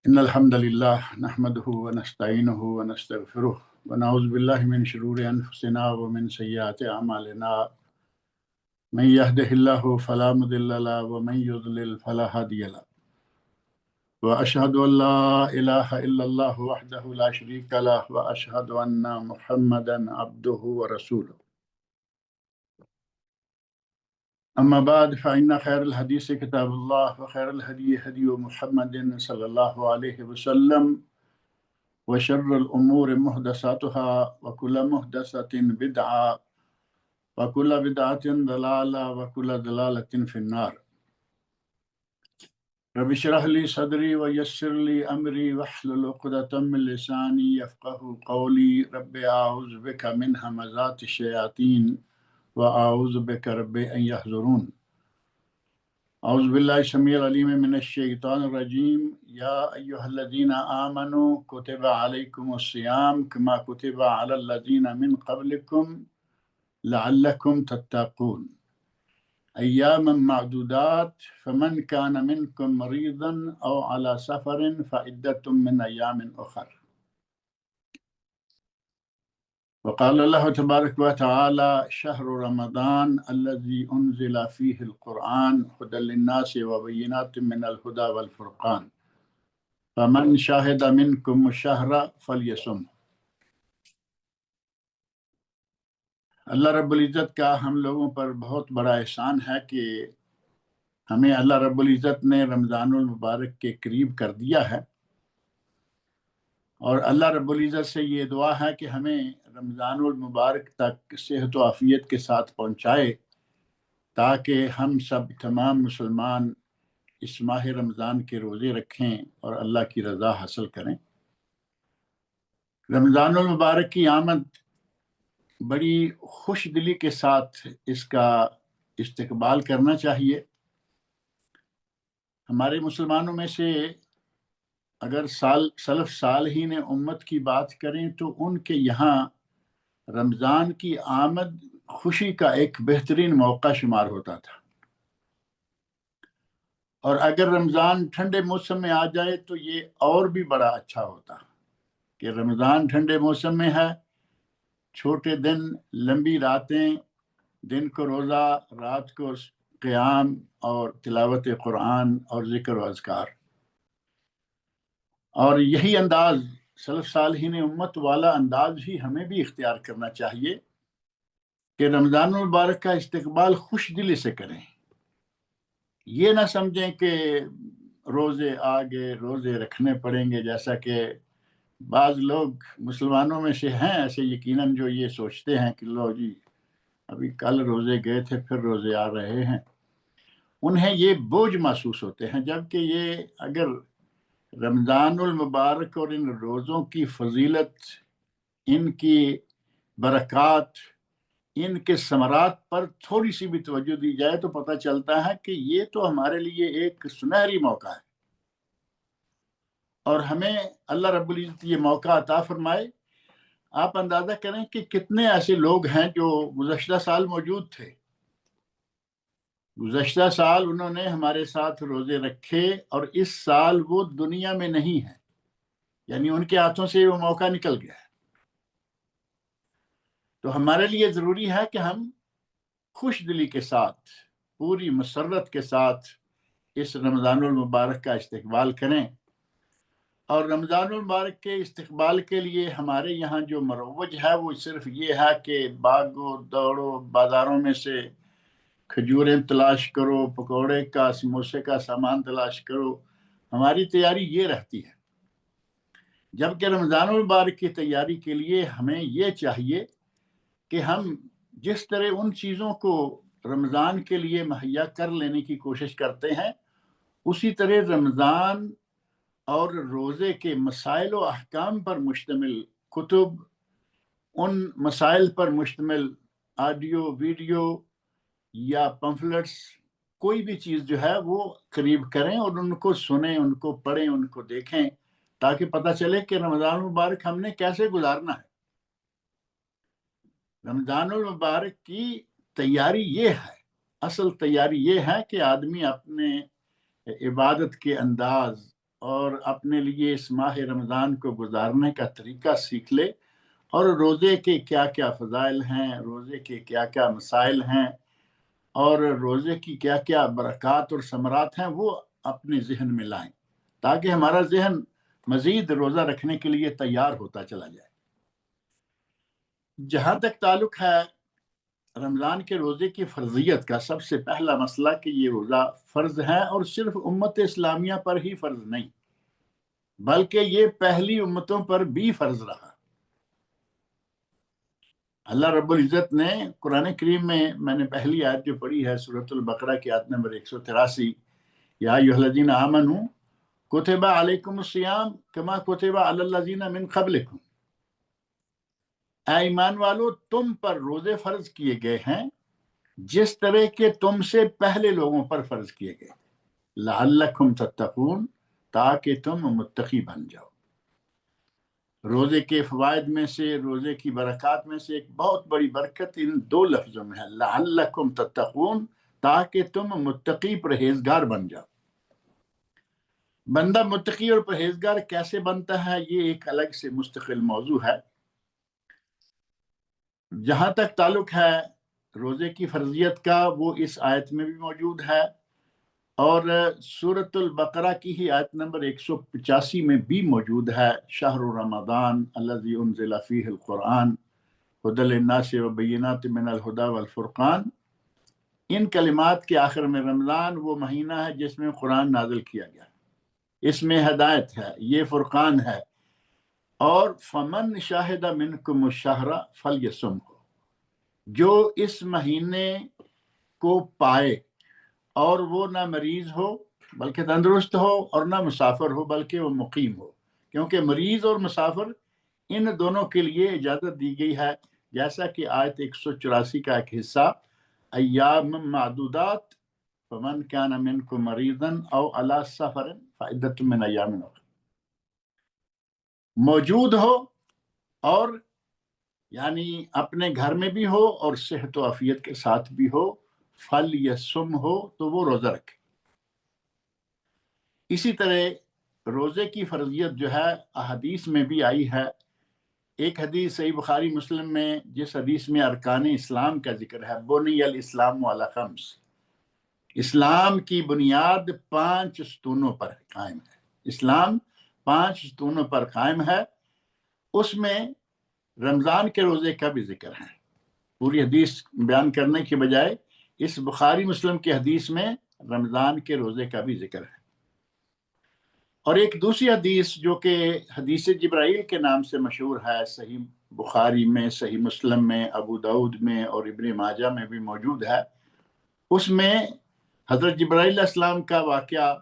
إن الحمد لله نحمده ونستعينه ونستغفره ونعوذ بالله من شرور أنفسنا ومن سيئات أعمالنا من يهده الله فلا مضل له ومن يضلل فلا هادي له وأشهد أن لا إله إلا الله وحده لا شريك له وأشهد أن محمدا عبده ورسوله أما بعد فإن خير الحديث كتاب الله وخير الهدي هدي محمد صلى الله عليه وسلم وشر الأمور محدثاتها وكل محدثة بدعة وكل بدعة ضلالة وكل ضلالة في النار رب اشرح لي صدري ويسر لي أمري واحلل عقدة من لساني يفقه قولي رب أعوذ بك من همزات الشياطين وأعوذ بك رب أن يحضرون أعوذ بالله السميع العليم من الشيطان الرجيم يا أيها الذين آمنوا كتب عليكم الصيام كما كتب على الذين من قبلكم لعلكم تتقون أياما معدودات فمن كان منكم مريضا أو على سفر فعدة من أيام أخر وقال الله تبارك وتعالى شهر رمضان الذي أنزل فيه القرآن هدى للناس وبينات من الهدى والفرقان فمن شاهد منكم الشهر فليصم اللہ رب العزت کا ہم لوگوں پر بہت بڑا احسان ہے کہ ہمیں اللہ رب العزت نے رمضان المبارک کے قریب کر دیا ہے، اور اللہ رب العزت سے یہ دعا ہے کہ ہمیں رمضان المبارک تک صحت و عافیت کے ساتھ پہنچائے تاکہ ہم سب تمام مسلمان اس ماہ رمضان کے روزے رکھیں اور اللہ کی رضا حاصل کریں۔ رمضان المبارک کی آمد بڑی خوش دلی کے ساتھ اس کا استقبال کرنا چاہیے۔ ہمارے مسلمانوں میں سے اگر سلف صالحین امت کی بات کریں تو ان کے یہاں رمضان کی آمد خوشی کا ایک بہترین موقع شمار ہوتا تھا، اور اگر رمضان ٹھنڈے موسم میں آ جائے تو یہ اور بھی بڑا اچھا ہوتا کہ رمضان ٹھنڈے موسم میں ہے، چھوٹے دن، لمبی راتیں، دن کو روزہ، رات کو قیام اور تلاوت قرآن اور ذکر و اذکار، اور یہی انداز سلف صالحین امت والا انداز ہی ہمیں بھی اختیار کرنا چاہیے کہ رمضان المبارک کا استقبال خوش دلی سے کریں۔ یہ نہ سمجھیں کہ روزے آگے روزے رکھنے پڑیں گے، جیسا کہ بعض لوگ مسلمانوں میں سے ہیں ایسے یقیناً جو یہ سوچتے ہیں کہ لو جی ابھی کل روزے گئے تھے پھر روزے آ رہے ہیں، انہیں یہ بوجھ محسوس ہوتے ہیں، جبکہ یہ اگر رمضان المبارک اور ان روزوں کی فضیلت، ان کی برکات، ان کے ثمرات پر تھوڑی سی بھی توجہ دی جائے تو پتہ چلتا ہے کہ یہ تو ہمارے لیے ایک سنہری موقع ہے، اور ہمیں اللہ رب العزت یہ موقع عطا فرمائے۔ آپ اندازہ کریں کہ کتنے ایسے لوگ ہیں جو گزشتہ سال موجود تھے، گزشتہ سال انہوں نے ہمارے ساتھ روزے رکھے، اور اس سال وہ دنیا میں نہیں ہیں، یعنی ان کے ہاتھوں سے وہ موقع نکل گیا ہے۔ تو ہمارے لیے ضروری ہے کہ ہم خوش دلی کے ساتھ، پوری مسرت کے ساتھ اس رمضان المبارک کا استقبال کریں، اور رمضان المبارک کے استقبال کے لیے ہمارے یہاں جو مروج ہے وہ صرف یہ ہے کہ بھاگو دوڑو، بازاروں میں سے کھجوریں تلاش کرو، پکوڑے کا سموسے کا سامان تلاش کرو، ہماری تیاری یہ رہتی ہے۔ جبکہ رمضان المبارک کی تیاری کے لیے ہمیں یہ چاہیے کہ ہم جس طرح ان چیزوں کو رمضان کے لیے مہیا کر لینے کی کوشش کرتے ہیں، اسی طرح رمضان اور روزے کے مسائل و احکام پر مشتمل کتب، ان مسائل پر مشتمل آڈیو، ویڈیو یا پمفلٹس، کوئی بھی چیز جو ہے وہ قریب کریں اور ان کو سنیں، ان کو پڑھیں، ان کو دیکھیں، تاکہ پتہ چلے کہ رمضان المبارک ہم نے کیسے گزارنا ہے۔ رمضان المبارک کی تیاری یہ ہے، اصل تیاری یہ ہے کہ آدمی اپنے عبادت کے انداز اور اپنے لیے اس ماہ رمضان کو گزارنے کا طریقہ سیکھ لے، اور روزے کے کیا کیا فضائل ہیں، روزے کے کیا کیا مسائل ہیں، اور روزے کی کیا کیا برکات اور ثمرات ہیں، وہ اپنے ذہن میں لائیں، تاکہ ہمارا ذہن مزید روزہ رکھنے کے لیے تیار ہوتا چلا جائے۔ جہاں تک تعلق ہے رمضان کے روزے کی فرضیت کا، سب سے پہلا مسئلہ کہ یہ روزہ فرض ہے، اور صرف امت اسلامیہ پر ہی فرض نہیں، بلکہ یہ پہلی امتوں پر بھی فرض رہا۔ اللہ رب العزت نے قرآن کریم میں نے پہلی آیت جو پڑھی ہے سورۃ البقرہ کی آیت نمبر 183، یا ایھا الذین آمنوا کتب علیکم الصیام کما کتب علی الذین من قبلکم، اے ایمان والو تم پر روزے فرض کیے گئے ہیں جس طرح کے تم سے پہلے لوگوں پر فرض کیے گئے، لعلکم تتقون، تاکہ تم متقی بن جاؤ۔ روزے کے فوائد میں سے، روزے کی برکات میں سے ایک بہت بڑی برکت ان دو لفظوں میں ہے، لعلکم تتقون، تاکہ تم متقی پرہیزگار بن جاؤ۔ بندہ متقی اور پرہیزگار کیسے بنتا ہے، یہ ایک الگ سے مستقل موضوع ہے۔ جہاں تک تعلق ہے روزے کی فرضیت کا، وہ اس آیت میں بھی موجود ہے، اور سورۃ البقرہ کی ہی آیت نمبر 185 میں بھی موجود ہے، شہر رمضان الذی انزل فیہ القرآن ھدی للناس وبینات من الھدی والفرقان۔ ان کلمات کے آخر میں رمضان وہ مہینہ ہے جس میں قرآن نازل کیا گیا، اس میں ہدایت ہے، یہ فرقان ہے، اور فمن شاہد منکم الشہر فلیصمہ، جو اس مہینے کو پائے اور وہ نہ مریض ہو بلکہ تندرست ہو، اور نہ مسافر ہو بلکہ وہ مقیم ہو، کیونکہ مریض اور مسافر ان دونوں کے لیے اجازت دی گئی ہے، جیسا کہ آیت 184 کا ایک حصہ، ایام معدودات فمن کان منکم مریضا او علی سفر فعدۃ من ایام اخر، موجود ہو اور یعنی اپنے گھر میں بھی ہو اور صحت و عافیت کے ساتھ بھی ہو، فلیصم ہو تو وہ روزہ رکھے۔ اسی طرح روزے کی فرضیت جو ہے احادیث میں بھی آئی ہے۔ ایک حدیث صحیح بخاری مسلم میں، جس حدیث میں ارکان اسلام کا ذکر ہے، بنی الاسلام علی خمس، اسلام کی بنیاد 5 ستونوں پر قائم ہے، اسلام 5 ستونوں پر قائم ہے، اس میں رمضان کے روزے کا بھی ذکر ہے۔ پوری حدیث بیان کرنے کے بجائے اس بخاری مسلم کی حدیث میں رمضان کے روزے کا بھی ذکر ہے۔ اور ایک دوسری حدیث جو کہ حدیث جبرائیل کے نام سے مشہور ہے، صحیح بخاری میں، صحیح مسلم میں، ابو داؤد میں اور ابن ماجہ میں بھی موجود ہے، اس میں حضرت جبرائیل علیہ السلام کا واقعہ،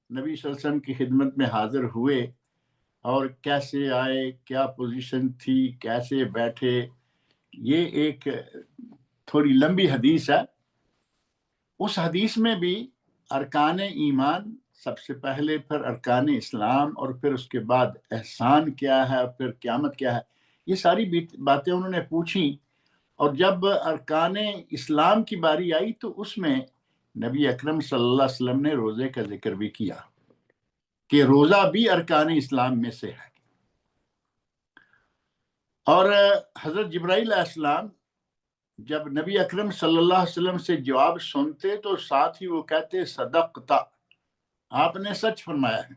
نبی صلی اللہ علیہ وسلم کی خدمت میں حاضر ہوئے اور کیسے آئے، کیا پوزیشن تھی، کیسے بیٹھے، یہ ایک تھوڑی لمبی حدیث ہے۔ اس حدیث میں بھی ارکان ایمان سب سے پہلے، پھر ارکان اسلام، اور پھر اس کے بعد احسان کیا ہے، اور پھر قیامت کیا ہے، یہ ساری باتیں انہوں نے پوچھی۔ اور جب ارکان اسلام کی باری آئی تو اس میں نبی اکرم صلی اللہ علیہ وسلم نے روزے کا ذکر بھی کیا کہ روزہ بھی ارکان اسلام میں سے ہے۔ اور حضرت جبرائیل علیہ السلام جب نبی اکرم صلی اللہ علیہ وسلم سے جواب سنتے تو ساتھ ہی وہ کہتے صدقتا، آپ نے سچ فرمایا ہے،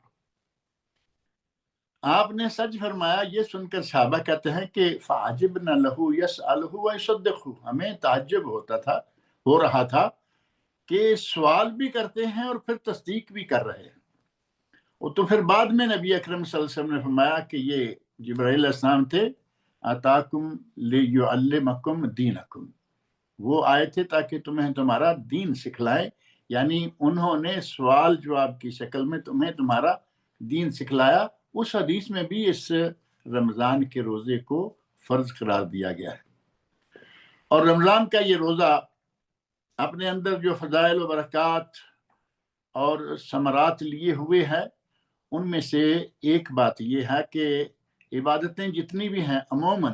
آپ نے سچ فرمایا۔ یہ سن کر صحابہ کہتے ہیں کہ فعجبنا لہو یسألہ ویصدقہ، ہمیں تعجب ہو رہا تھا کہ سوال بھی کرتے ہیں اور پھر تصدیق بھی کر رہے ہیں۔ تو پھر بعد میں نبی اکرم صلی اللہ علیہ وسلم نے فرمایا کہ یہ جبرائیل علیہ السلام تھے، آتاکم لیعلمکم دینکم، وہ آئے تھے تاکہ تمہیں تمہارا دین سکھلائے، یعنی انہوں نے سوال جواب کی شکل میں تمہیں تمہارا دین سکھلایا۔ اس حدیث میں بھی اس رمضان کے روزے کو فرض قرار دیا گیا ہے۔ اور رمضان کا یہ روزہ اپنے اندر جو فضائل و برکات اور ثمرات لیے ہوئے ہے، ان میں سے ایک بات یہ ہے کہ عبادتیں جتنی بھی ہیں عموماً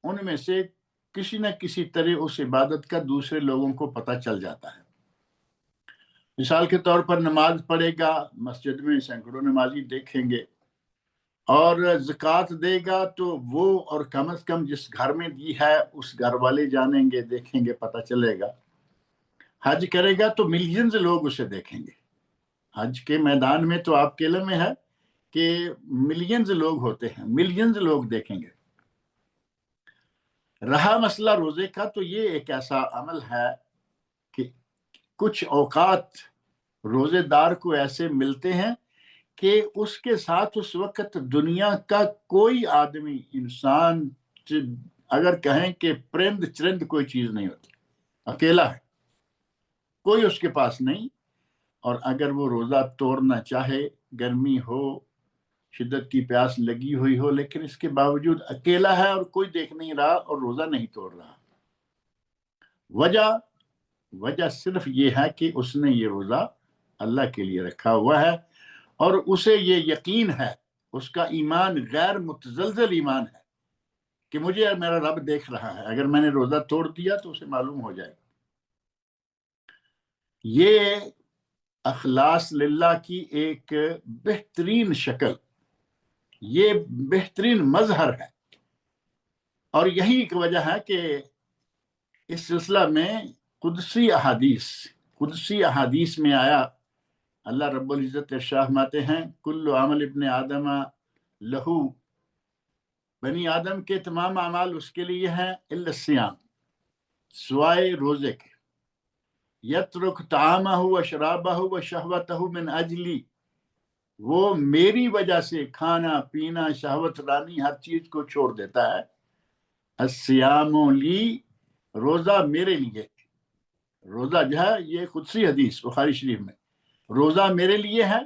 ان میں سے کسی نہ کسی طرح اس عبادت کا دوسرے لوگوں کو پتہ چل جاتا ہے۔ مثال کے طور پر نماز پڑھے گا، مسجد میں سینکڑوں نمازی دیکھیں گے، اور زکوٰۃ دے گا تو وہ اور کم از کم جس گھر میں دی ہے اس گھر والے جانیں گے، دیکھیں گے، پتہ چلے گا۔ حج کرے گا تو ملینز لوگ اسے دیکھیں گے۔ حج کے میدان میں تو آپ کے علم میں ہے کہ ملینز لوگ ہوتے ہیں، ملینز لوگ دیکھیں گے۔ رہا مسئلہ روزے کا، تو یہ ایک ایسا عمل ہے کہ کچھ اوقات روزے دار کو ایسے ملتے ہیں کہ اس کے ساتھ اس وقت دنیا کا کوئی آدمی، انسان، اگر کہیں کہ پرند چرند کوئی چیز نہیں ہوتی، اکیلا ہے، کوئی اس کے پاس نہیں، اور اگر وہ روزہ توڑنا چاہے، گرمی ہو، شدت کی پیاس لگی ہوئی ہو، لیکن اس کے باوجود اکیلا ہے اور کوئی دیکھ نہیں رہا اور روزہ نہیں توڑ رہا۔ وجہ صرف یہ ہے کہ اس نے یہ روزہ اللہ کے لیے رکھا ہوا ہے، اور اسے یہ یقین ہے، اس کا ایمان غیر متزلزل ایمان ہے کہ مجھے میرا رب دیکھ رہا ہے، اگر میں نے روزہ توڑ دیا تو اسے معلوم ہو جائے گا۔ یہ اخلاص للہ کی ایک بہترین شکل، یہ بہترین مظہر ہے، اور یہی ایک وجہ ہے کہ اس سلسلہ میں قدسی احادیث میں آیا، اللہ رب العزت ارشاد فرماتے ہیں، کل عمل ابن آدم لہو، بنی آدم کے تمام اعمال اس کے لیے ہیں، الا الصیام، سوائے روزے کے، یترک طعامہ و شرابہ و شہوتہ من اجلی، وہ میری وجہ سے کھانا پینا، شہوت رانی، ہر چیز کو چھوڑ دیتا ہے۔ الصیام لی، روزہ میرے لیے، روزہ جو ہے یہ قدسی حدیث بخاری شریف میں، روزہ میرے لیے ہے،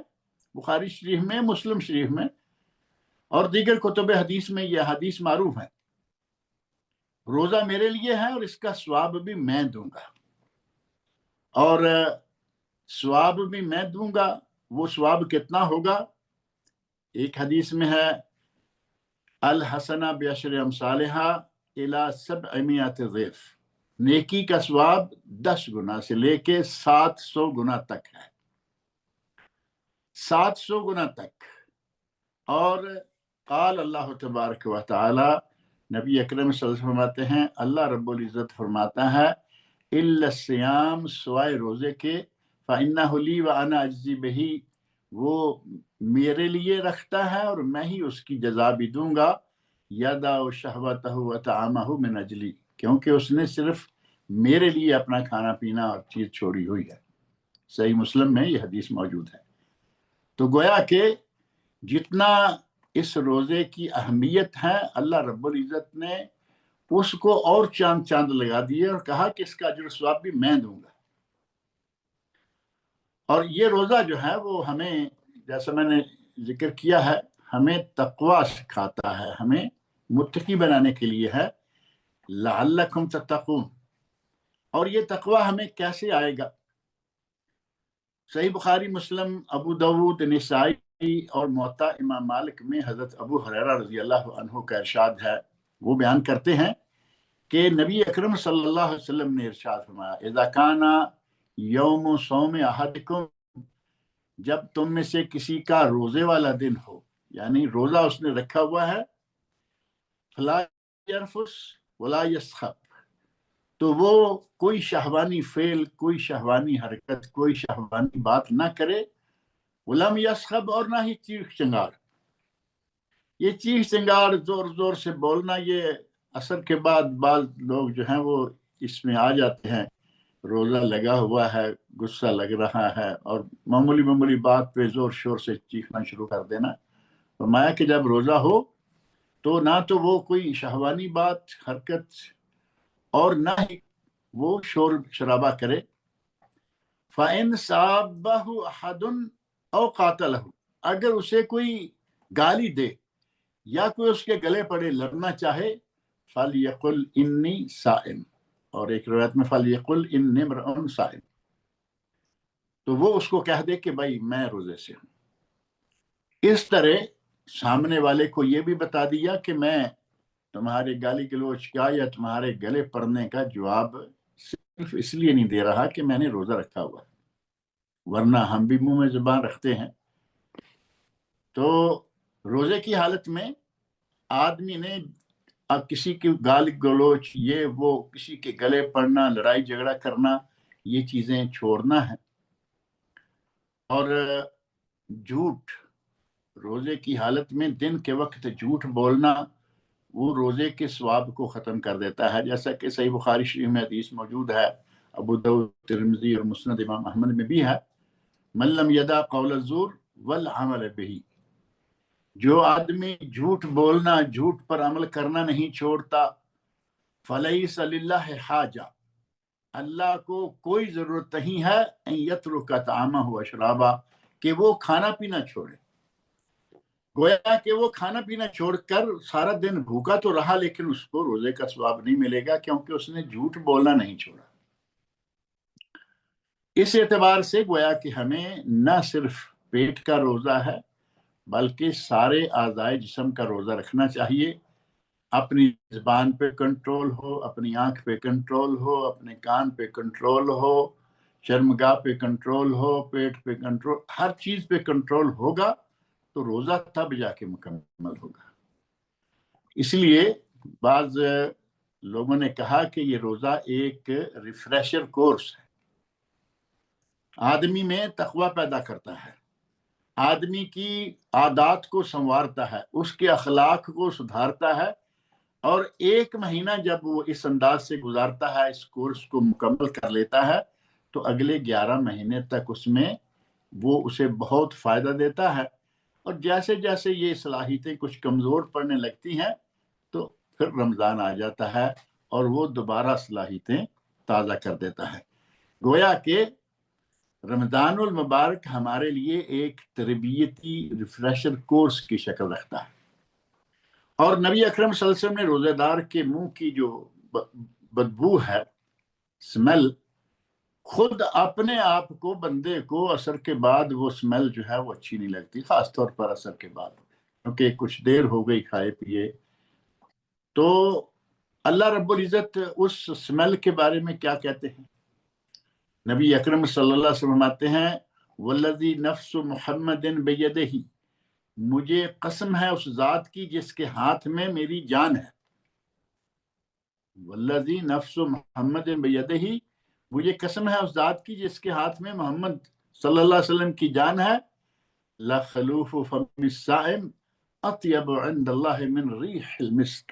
بخاری شریف میں، مسلم شریف میں اور دیگر کتب حدیث میں یہ حدیث معروف ہے۔ روزہ میرے لیے ہے اور اس کا ثواب بھی میں دوں گا، اور ثواب بھی میں دوں گا۔ وہ ثواب کتنا ہوگا؟ ایک حدیث میں ہے، الحسنہ بعشر امثالہا الی 700 ضعف، نیکی کا ثواب 10 گنا سے لے کے 700 گنا تک ہے، 700 گنا تک۔ اور قال اللہ تبارک و تعالی، نبی اکرم صلی اللہ علیہ وسلم فرماتے ہیں، اللہ رب العزت فرماتا ہے، الا الصیام، سوائے روزے کے، فإنہ لی وأنا اجزی بہ، وہ میرے لیے رکھتا ہے اور میں ہی اس کی جزا بھی دوں گا، یدع شہوتہ وطعامہ من اجلی، کیونکہ اس نے صرف میرے لیے اپنا کھانا پینا اور چیز چھوڑی ہوئی ہے۔ صحیح مسلم میں یہ حدیث موجود ہے۔ تو گویا کہ جتنا اس روزے کی اہمیت ہے، اللہ رب العزت نے اس کو اور چاند لگا دیے اور کہا کہ اس کا اجر و ثواب بھی میں دوں گا۔ اور یہ روزہ جو ہے وہ ہمیں، جیسا میں نے ذکر کیا ہے، ہمیں تقویٰ سکھاتا ہے، ہمیں متقی بنانے کے لیے ہے، لعلکم تتقون۔ اور یہ تقویٰ ہمیں کیسے آئے گا؟ صحیح بخاری، مسلم، ابو داود، نسائی اور موطا امام مالک میں حضرت ابو ہریرہ رضی اللہ عنہ کا ارشاد ہے، وہ بیان کرتے ہیں کہ نبی اکرم صلی اللہ علیہ وسلم نے ارشاد فرمایا، اذا کان یوم صوم احدکم، جب تم میں سے کسی کا روزے والا دن ہو، یعنی روزہ اس نے رکھا ہوا ہے، فلا یرفس ولا یسخب، تو وہ کوئی شہوانی فعل، کوئی شہوانی حرکت، کوئی شہوانی بات نہ کرے، ولم یسخب، اور نہ ہی چیخ چنگار۔ یہ چیخ چنگار، زور زور سے بولنا، یہ اثر کے بعد بعض لوگ جو ہیں وہ اس میں آ جاتے ہیں، روزہ لگا ہوا ہے، غصہ لگ رہا ہے، اور معمولی بات پہ زور شور سے چیخنا شروع کر دینا۔ فرمایا کہ جب روزہ ہو تو نہ تو وہ کوئی شہوانی بات، حرکت، اور نہ ہی وہ شور شرابہ کرے۔ فَإِن صَابَّهُ أَحَدٌ أَوْ قَاتَلَهُ، اگر اسے کوئی گالی دے یا کوئی اس کے گلے پڑے، لڑنا چاہے، فَلْيَقُلْ إِنِّي صَائِمٌ، اور ایک روایت میں فَلْيَقُلْ إِنِّي امْرُؤٌ صَائِمٌ، تو وہ اس کو کہہ دے کہ بھائی میں روزے سے ہوں۔ اس طرح سامنے والے کو یہ بھی بتا دیا کہ میں تمہارے گالی گلوچ کا یا تمہارے گلے پڑنے کا جواب صرف اس لیے نہیں دے رہا کہ میں نے روزہ رکھا ہوا ہے۔ ورنہ ہم بھی منہ میں زبان رکھتے ہیں۔ تو روزے کی حالت میں آدمی نے اب کسی کی گال گلوچ، یہ وہ، کسی کے گلے پڑنا، لڑائی جھگڑا کرنا، یہ چیزیں چھوڑنا ہے۔ اور جھوٹ، روزے کی حالت میں دن کے وقت جھوٹ بولنا وہ روزے کے ثواب کو ختم کر دیتا ہے، جیسا کہ صحیح بخاری شریف میں حدیث موجود ہے، ابو داؤد، ترمذی اور مسند امام احمد میں بھی ہے، من لم یدع قول الزور والعمل به، جو آدمی جھوٹ بولنا، جھوٹ پر عمل کرنا نہیں چھوڑتا، فلیس للہ حاجہ، اللہ کو کوئی ضرورت نہیں ہے ان یترک طعامہ وشرابہ، کہ وہ کھانا پینا چھوڑے۔ گویا کہ وہ کھانا پینا چھوڑ کر سارا دن بھوکا تو رہا، لیکن اس کو روزے کا ثواب نہیں ملے گا، کیونکہ اس نے جھوٹ بولنا نہیں چھوڑا۔ اس اعتبار سے گویا کہ ہمیں نہ صرف پیٹ کا روزہ ہے بلکہ سارے اعضائے جسم کا روزہ رکھنا چاہیے۔ اپنی زبان پہ کنٹرول ہو، اپنی آنکھ پہ کنٹرول ہو، اپنے کان پہ کنٹرول ہو، شرمگاہ پہ کنٹرول ہو، پیٹ پہ کنٹرول، ہر چیز پہ کنٹرول ہوگا تو روزہ تب جا کے مکمل ہوگا۔ اس لیے بعض لوگوں نے کہا کہ یہ روزہ ایک ریفریشر کورس ہے، آدمی میں تقوی پیدا کرتا ہے، آدمی کی عادات کو سنوارتا ہے، اس کے اخلاق کو سدھارتا ہے، اور ایک مہینہ جب وہ اس انداز سے گزارتا ہے، اس کورس کو مکمل کر لیتا ہے، تو اگلے 11 مہینے تک اس میں وہ اسے بہت فائدہ دیتا ہے۔ اور جیسے جیسے یہ صلاحیتیں کچھ کمزور پڑنے لگتی ہیں تو پھر رمضان آ جاتا ہے اور وہ دوبارہ صلاحیتیں تازہ کر دیتا ہے۔ گویا کہ رمضان المبارک ہمارے لیے ایک تربیتی ریفریشر کورس کی شکل رکھتا ہے۔ اور نبی اکرم صلی اللہ علیہ وسلم نے روزے دار کے منہ کی جو بدبو ہے، سمیل، خود اپنے آپ کو، بندے کو عصر کے بعد وہ سمیل جو ہے وہ اچھی نہیں لگتی، خاص طور پر عصر کے بعد، کیونکہ کچھ دیر ہو گئی کھائے پیے۔ تو اللہ رب العزت اس سمیل کے بارے میں کیا کہتے ہیں؟ نبی اکرم صلی اللہ علیہ وسلم فرماتے ہیں، والذی نفس محمد بیدہ، مجھے قسم ہے اس ذات کی جس کے ہاتھ میں میری جان ہے، والذی نفس محمد بیدہ، مجھے قسم ہے اس ذات کی جس کے ہاتھ میں محمد صلی اللہ علیہ وسلم کی جان ہے، لخلوف فم الصائم اطیب عند اللہ من ریح المسک،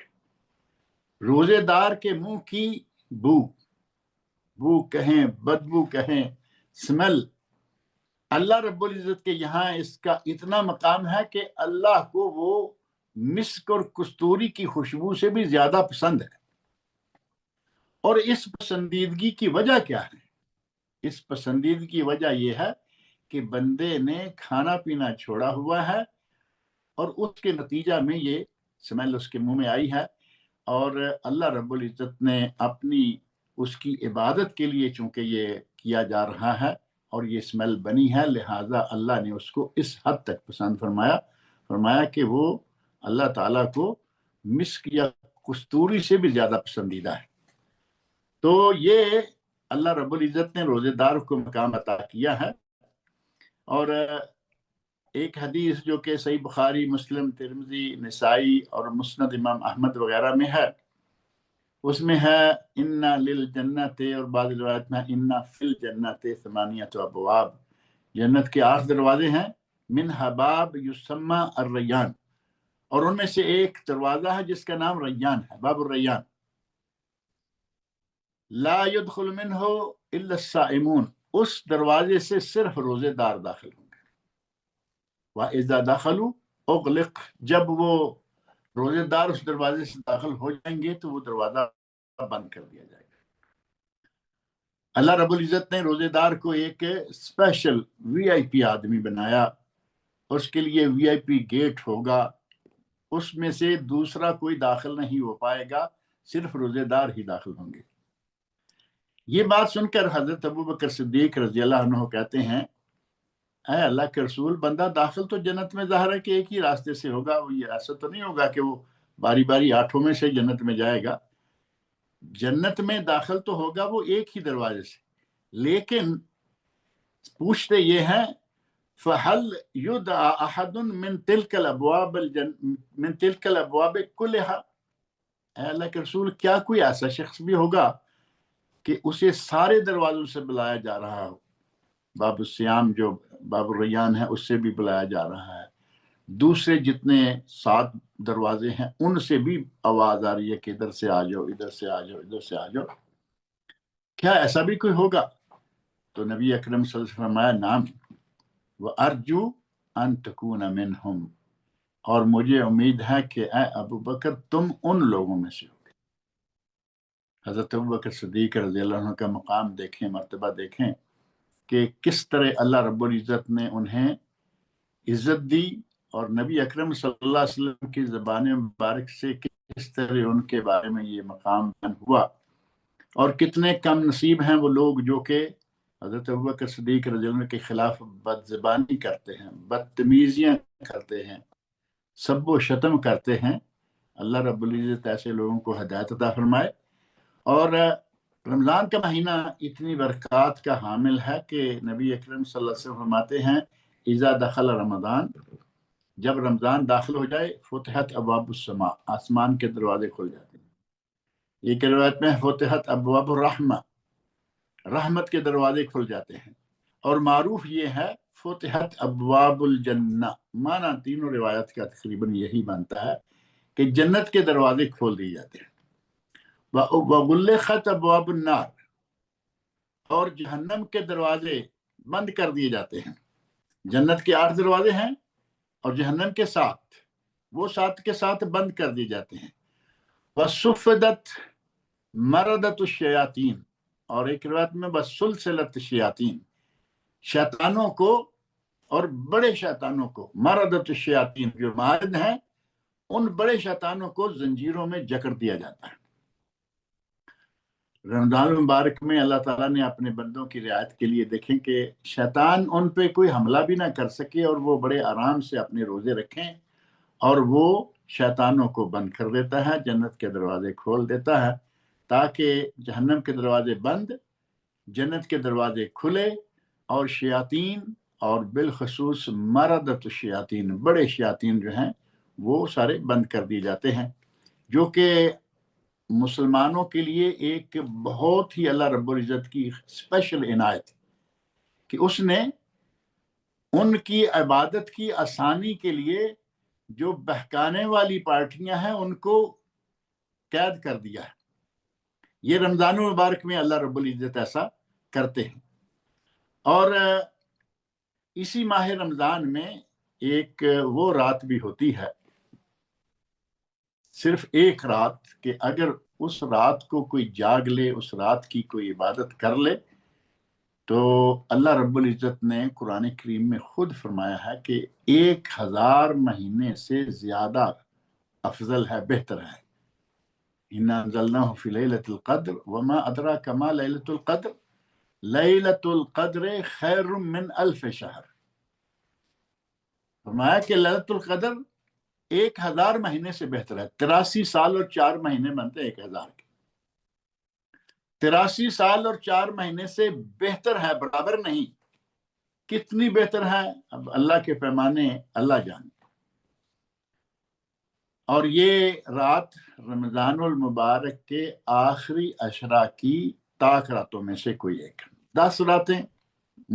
روزے دار کے منہ کی بو کہیں، بدبو کہیں، سمیل، اللہ رب العزت کے یہاں اس کا اتنا مقام ہے کہ اللہ کو وہ مسک اور کستوری کی خوشبو سے بھی زیادہ پسند ہے۔ اور اس پسندیدگی کی وجہ کیا ہے؟ اس پسندیدگی کی وجہ یہ ہے کہ بندے نے کھانا پینا چھوڑا ہوا ہے اور اس کے نتیجہ میں یہ سمیل اس کے منہ میں آئی ہے، اور اللہ رب العزت نے اپنی اس کی عبادت کے لیے چونکہ یہ کیا جا رہا ہے اور یہ سمیل بنی ہے، لہٰذا اللہ نے اس کو اس حد تک پسند فرمایا کہ وہ اللہ تعالیٰ کو مسک یا کستوری سے بھی زیادہ پسندیدہ ہے۔ تو یہ اللہ رب العزت نے روزے دار کو مقام عطا کیا ہے۔ اور ایک حدیث جو کہ صحیح بخاری، مسلم، ترمذی، نسائی اور مسند امام احمد وغیرہ میں ہے، اس میں ہے ان للجنت، اور بعض روایت میں ان فی الجنت ثمانیۃ ابواب، جنت کے 8 دروازے ہیں، منھا باب یسمى الریان، اور ان میں سے ایک دروازہ ہے جس کا نام ریان ہے، باب الریان، لا يدخل منہ الا الصائمون، اس دروازے سے صرف روزے دار داخل ہوں گے، وَإِذَا دَخَلُوا اغلق، جب وہ روزے دار اس دروازے سے داخل ہو جائیں گے تو وہ دروازہ بند کر دیا جائے گا۔ اللہ رب العزت نے روزے دار کو ایک اسپیشل وی آئی پی آدمی بنایا، اس کے لیے وی آئی پی گیٹ ہوگا، اس میں سے دوسرا کوئی داخل نہیں ہو پائے گا، صرف روزے دار ہی داخل ہوں گے۔ یہ بات سن کر حضرت ابو بکر صدیق رضی اللہ عنہ کہتے ہیں، اے اللہ کے رسول، بندہ داخل تو جنت میں ظاہر ہے کہ ایک ہی راستے سے ہوگا، وہ یہ ایسا تو نہیں ہوگا کہ وہ باری باری 8 میں سے جنت میں جائے گا، جنت میں داخل تو ہوگا وہ ایک ہی دروازے سے، لیکن پوچھتے یہ ہیں فَهَلْ يُدْعَى أَحَدٌ مِّن تِلْكَ الْأَبْوَابِ كُلِّهَا، اے اللہ کے رسول کیا کوئی ایسا شخص بھی ہوگا کہ اسے سارے دروازوں سے بلایا جا رہا ہو؟ باب السیام جو باب الریان ہے اس سے بھی بلایا جا رہا ہے، دوسرے جتنے 7 دروازے ہیں ان سے بھی آواز آ رہی ہے کہ ادھر سے آ جاؤ، ادھر سے آ جاؤ، ادھر سے آ جاؤ، کیا ایسا بھی کوئی ہوگا؟ تو نبی اکرم صلی اللہ علیہ وسلم فرمایا نعم وَأَرْجُو أَن تَكُونَ مِنْهُمْ، اور مجھے امید ہے کہ اے ابو بکر تم ان لوگوں میں سے ہو۔ حضرت ابو بکر صدیق رضی اللہ عنہ کا مقام دیکھیں، مرتبہ دیکھیں کہ کس طرح اللہ رب العزت نے انہیں عزت دی، اور نبی اکرم صلی اللہ علیہ وسلم کی زبان مبارک سے کس طرح ان کے بارے میں یہ مقام بیان ہوا، اور کتنے کم نصیب ہیں وہ لوگ جو کہ حضرت ابوبکر صدیق رضی اللہ عنہ کے خلاف بد زبانی کرتے ہیں، بدتمیزیاں کرتے ہیں، سب و شتم کرتے ہیں۔ اللہ رب العزت ایسے لوگوں کو ہدایت عطا فرمائے۔ اور رمضان کا مہینہ اتنی برکات کا حامل ہے کہ نبی اکرم صلی اللہ علیہ وسلم فرماتے ہیں اذا دخل رمضان، جب رمضان داخل ہو جائے فتحت ابواب السماء، آسمان کے دروازے کھل جاتے ہیں۔ ایک روایت میں فتحت ابواب الرحمہ، رحمت کے دروازے کھل جاتے ہیں، اور معروف یہ ہے فتحت ابواب الجنہ، معنی تینوں روایت کا تقریباً یہی بنتا ہے کہ جنت کے دروازے کھول دیے جاتے ہیں۔ وغلقت ابواب النار، اور جہنم کے دروازے بند کر دیے جاتے ہیں۔ جنت کے 8 دروازے ہیں اور جہنم کے 7، وہ 7 کے 7 بند کر دیے جاتے ہیں۔ وصفدت مردت الشیاطین، اور ایک روایت میں وسلسلت الشیاطین، شیطانوں کو اور بڑے شیطانوں کو، مردت الشیاطین جو مارد ہیں ان بڑے شیطانوں کو زنجیروں میں جکڑ دیا جاتا ہے۔ رمضان المبارک میں اللہ تعالیٰ نے اپنے بندوں کی رعایت کے لیے دیکھیں کہ شیطان ان پہ کوئی حملہ بھی نہ کر سکے، اور وہ بڑے آرام سے اپنے روزے رکھیں، اور وہ شیطانوں کو بند کر دیتا ہے، جنت کے دروازے کھول دیتا ہے، تاکہ جہنم کے دروازے بند، جنت کے دروازے کھلے، اور شیاطین اور بالخصوص مردت الشیاطین، بڑے شیاطین جو ہیں وہ سارے بند کر دیے جاتے ہیں، جو کہ مسلمانوں کے لیے ایک بہت ہی اللہ رب العزت کی اسپیشل عنایت کہ اس نے ان کی عبادت کی آسانی کے لیے جو بہکانے والی پارٹیاں ہیں ان کو قید کر دیا ہے۔ یہ رمضان المبارک میں اللہ رب العزت ایسا کرتے ہیں۔ اور اسی ماہ رمضان میں ایک وہ رات بھی ہوتی ہے، صرف ایک رات، کہ اگر اس رات کو کوئی جاگ لے، اس رات کی کوئی عبادت کر لے، تو اللہ رب العزت نے قرآن کریم میں خود فرمایا ہے کہ 1000 مہینے سے زیادہ افضل ہے، بہتر ہے۔ اِنَّا أَنزَلْنَاهُ فِي لَيْلَةِ الْقَدْرِ وَمَا أَدْرَاكَ مَا لَيْلَةُ الْقَدْرِ لَيْلَةُ الْقَدْرِ خَيْرٌ مِّنْ أَلْفِ شَهْرٍ، فرمایا کہ ليلة القدر 1000 مہینے سے بہتر ہے۔ 83 سال اور 4 مہینے بنتے 1000 کے، 83 سال اور 4 مہینے سے بہتر ہے، برابر نہیں۔ کتنی بہتر ہے اب اللہ کے پیمانے اللہ جانتے۔ اور یہ رات رمضان المبارک کے آخری عشرہ کی طاق راتوں میں سے کوئی ایک، 10 راتیں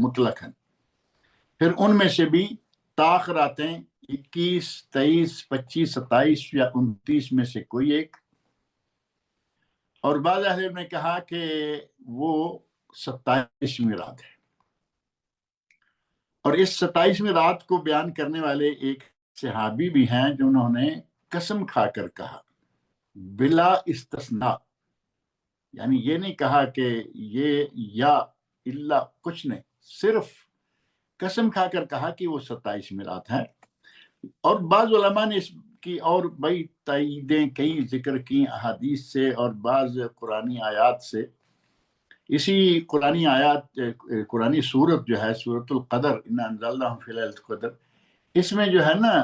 مطلق ہیں، پھر ان میں سے بھی طاق راتیں 21، 23، 25، 27 یا 29 میں سے کوئی ایک۔ اور بعض اہل نے کہا کہ وہ 27ویں رات ہے، اور اس 27ویں رات کو بیان کرنے والے ایک صحابی بھی ہیں جنہوں نے قسم کھا کر کہا بلا استثناء، یعنی یہ نہیں کہا کہ یہ یا الا، کچھ نہیں، صرف قسم کھا کر کہا کہ وہ 27ویں رات ہے۔ اور بعض علماء نے اس کی اور بڑی تائیدیں کئی ذکر کی احادیث سے اور بعض قرآنی آیات سے۔ اسی قرآنی آیات، قرآنی سورت جو ہے سورۃ القدر، اِنَّا أَنزَلْنَاهُ فِي لَيْلَةِ الْقَدْرِ، اس میں جو ہے نا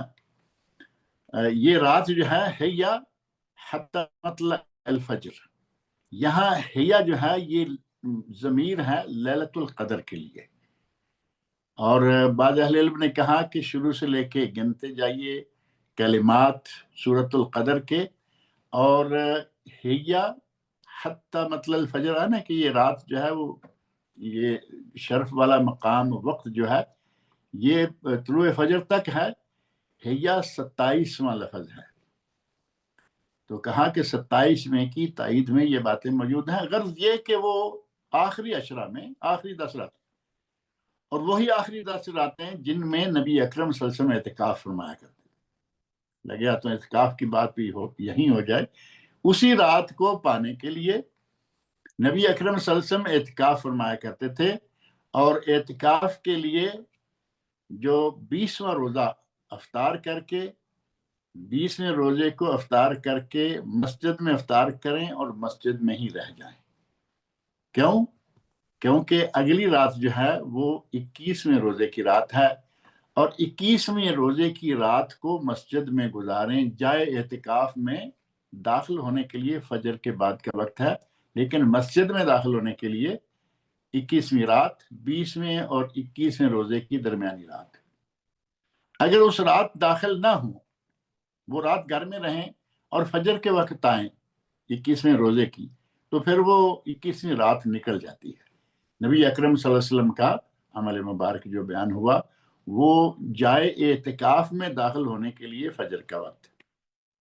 یہ رات جو ہے ہیا حتی مطلع الفجر، یہاں ہیا جو ہے یہ ضمیر ہے لیلۃ القدر کے لیے، اور بعض اہل علم نے کہا کہ شروع سے لے کے گنتے جائیے کلمات سورۃ القدر کے، اور ہیا حتی مطلع الفجر ہے نا کہ یہ رات جو ہے وہ یہ شرف والا مقام وقت جو ہے یہ طلوع فجر تک ہے، ہیا 27واں لفظ ہے۔ تو کہا کہ 27ویں کی تائید میں یہ باتیں موجود ہیں، غرض یہ کہ وہ آخری عشرہ میں آخری 10 راتیں، اور وہی آخری 10 راتیں جن میں نبی اکرم صلی اللہ علیہ وسلم اعتکاف فرمایا کرتے تھے۔ لگیا تو اعتکاف کی بات بھی یہیں ہو جائے، اسی رات کو پانے کے لیے نبی اکرم صلی اللہ علیہ وسلم اعتکاف فرمایا کرتے تھے، اور اعتکاف کے لیے جو 20واں روزہ افطار کر کے 20ویں روزے کو افطار کر کے مسجد میں افطار کریں اور مسجد میں ہی رہ جائیں۔ کیوں؟ کیونکہ اگلی رات جو ہے وہ 21ویں روزے کی رات ہے، اور 21ویں روزے کی رات کو مسجد میں گزاریں۔ جائے اعتکاف میں داخل ہونے کے لیے فجر کے بعد کا وقت ہے، لیکن مسجد میں داخل ہونے کے لیے 21ویں رات 20ویں اور 21ویں روزے کی درمیانی رات۔ اگر اس رات داخل نہ ہوں، وہ رات گھر میں رہیں اور فجر کے وقت آئیں 21ویں روزے کی، تو پھر وہ 21ویں رات نکل جاتی ہے۔ نبی اکرم صلی اللہ علیہ وسلم کا عمل مبارک جو بیان ہوا وہ جائے اعتکاف میں داخل ہونے کے لیے فجر کا وقت،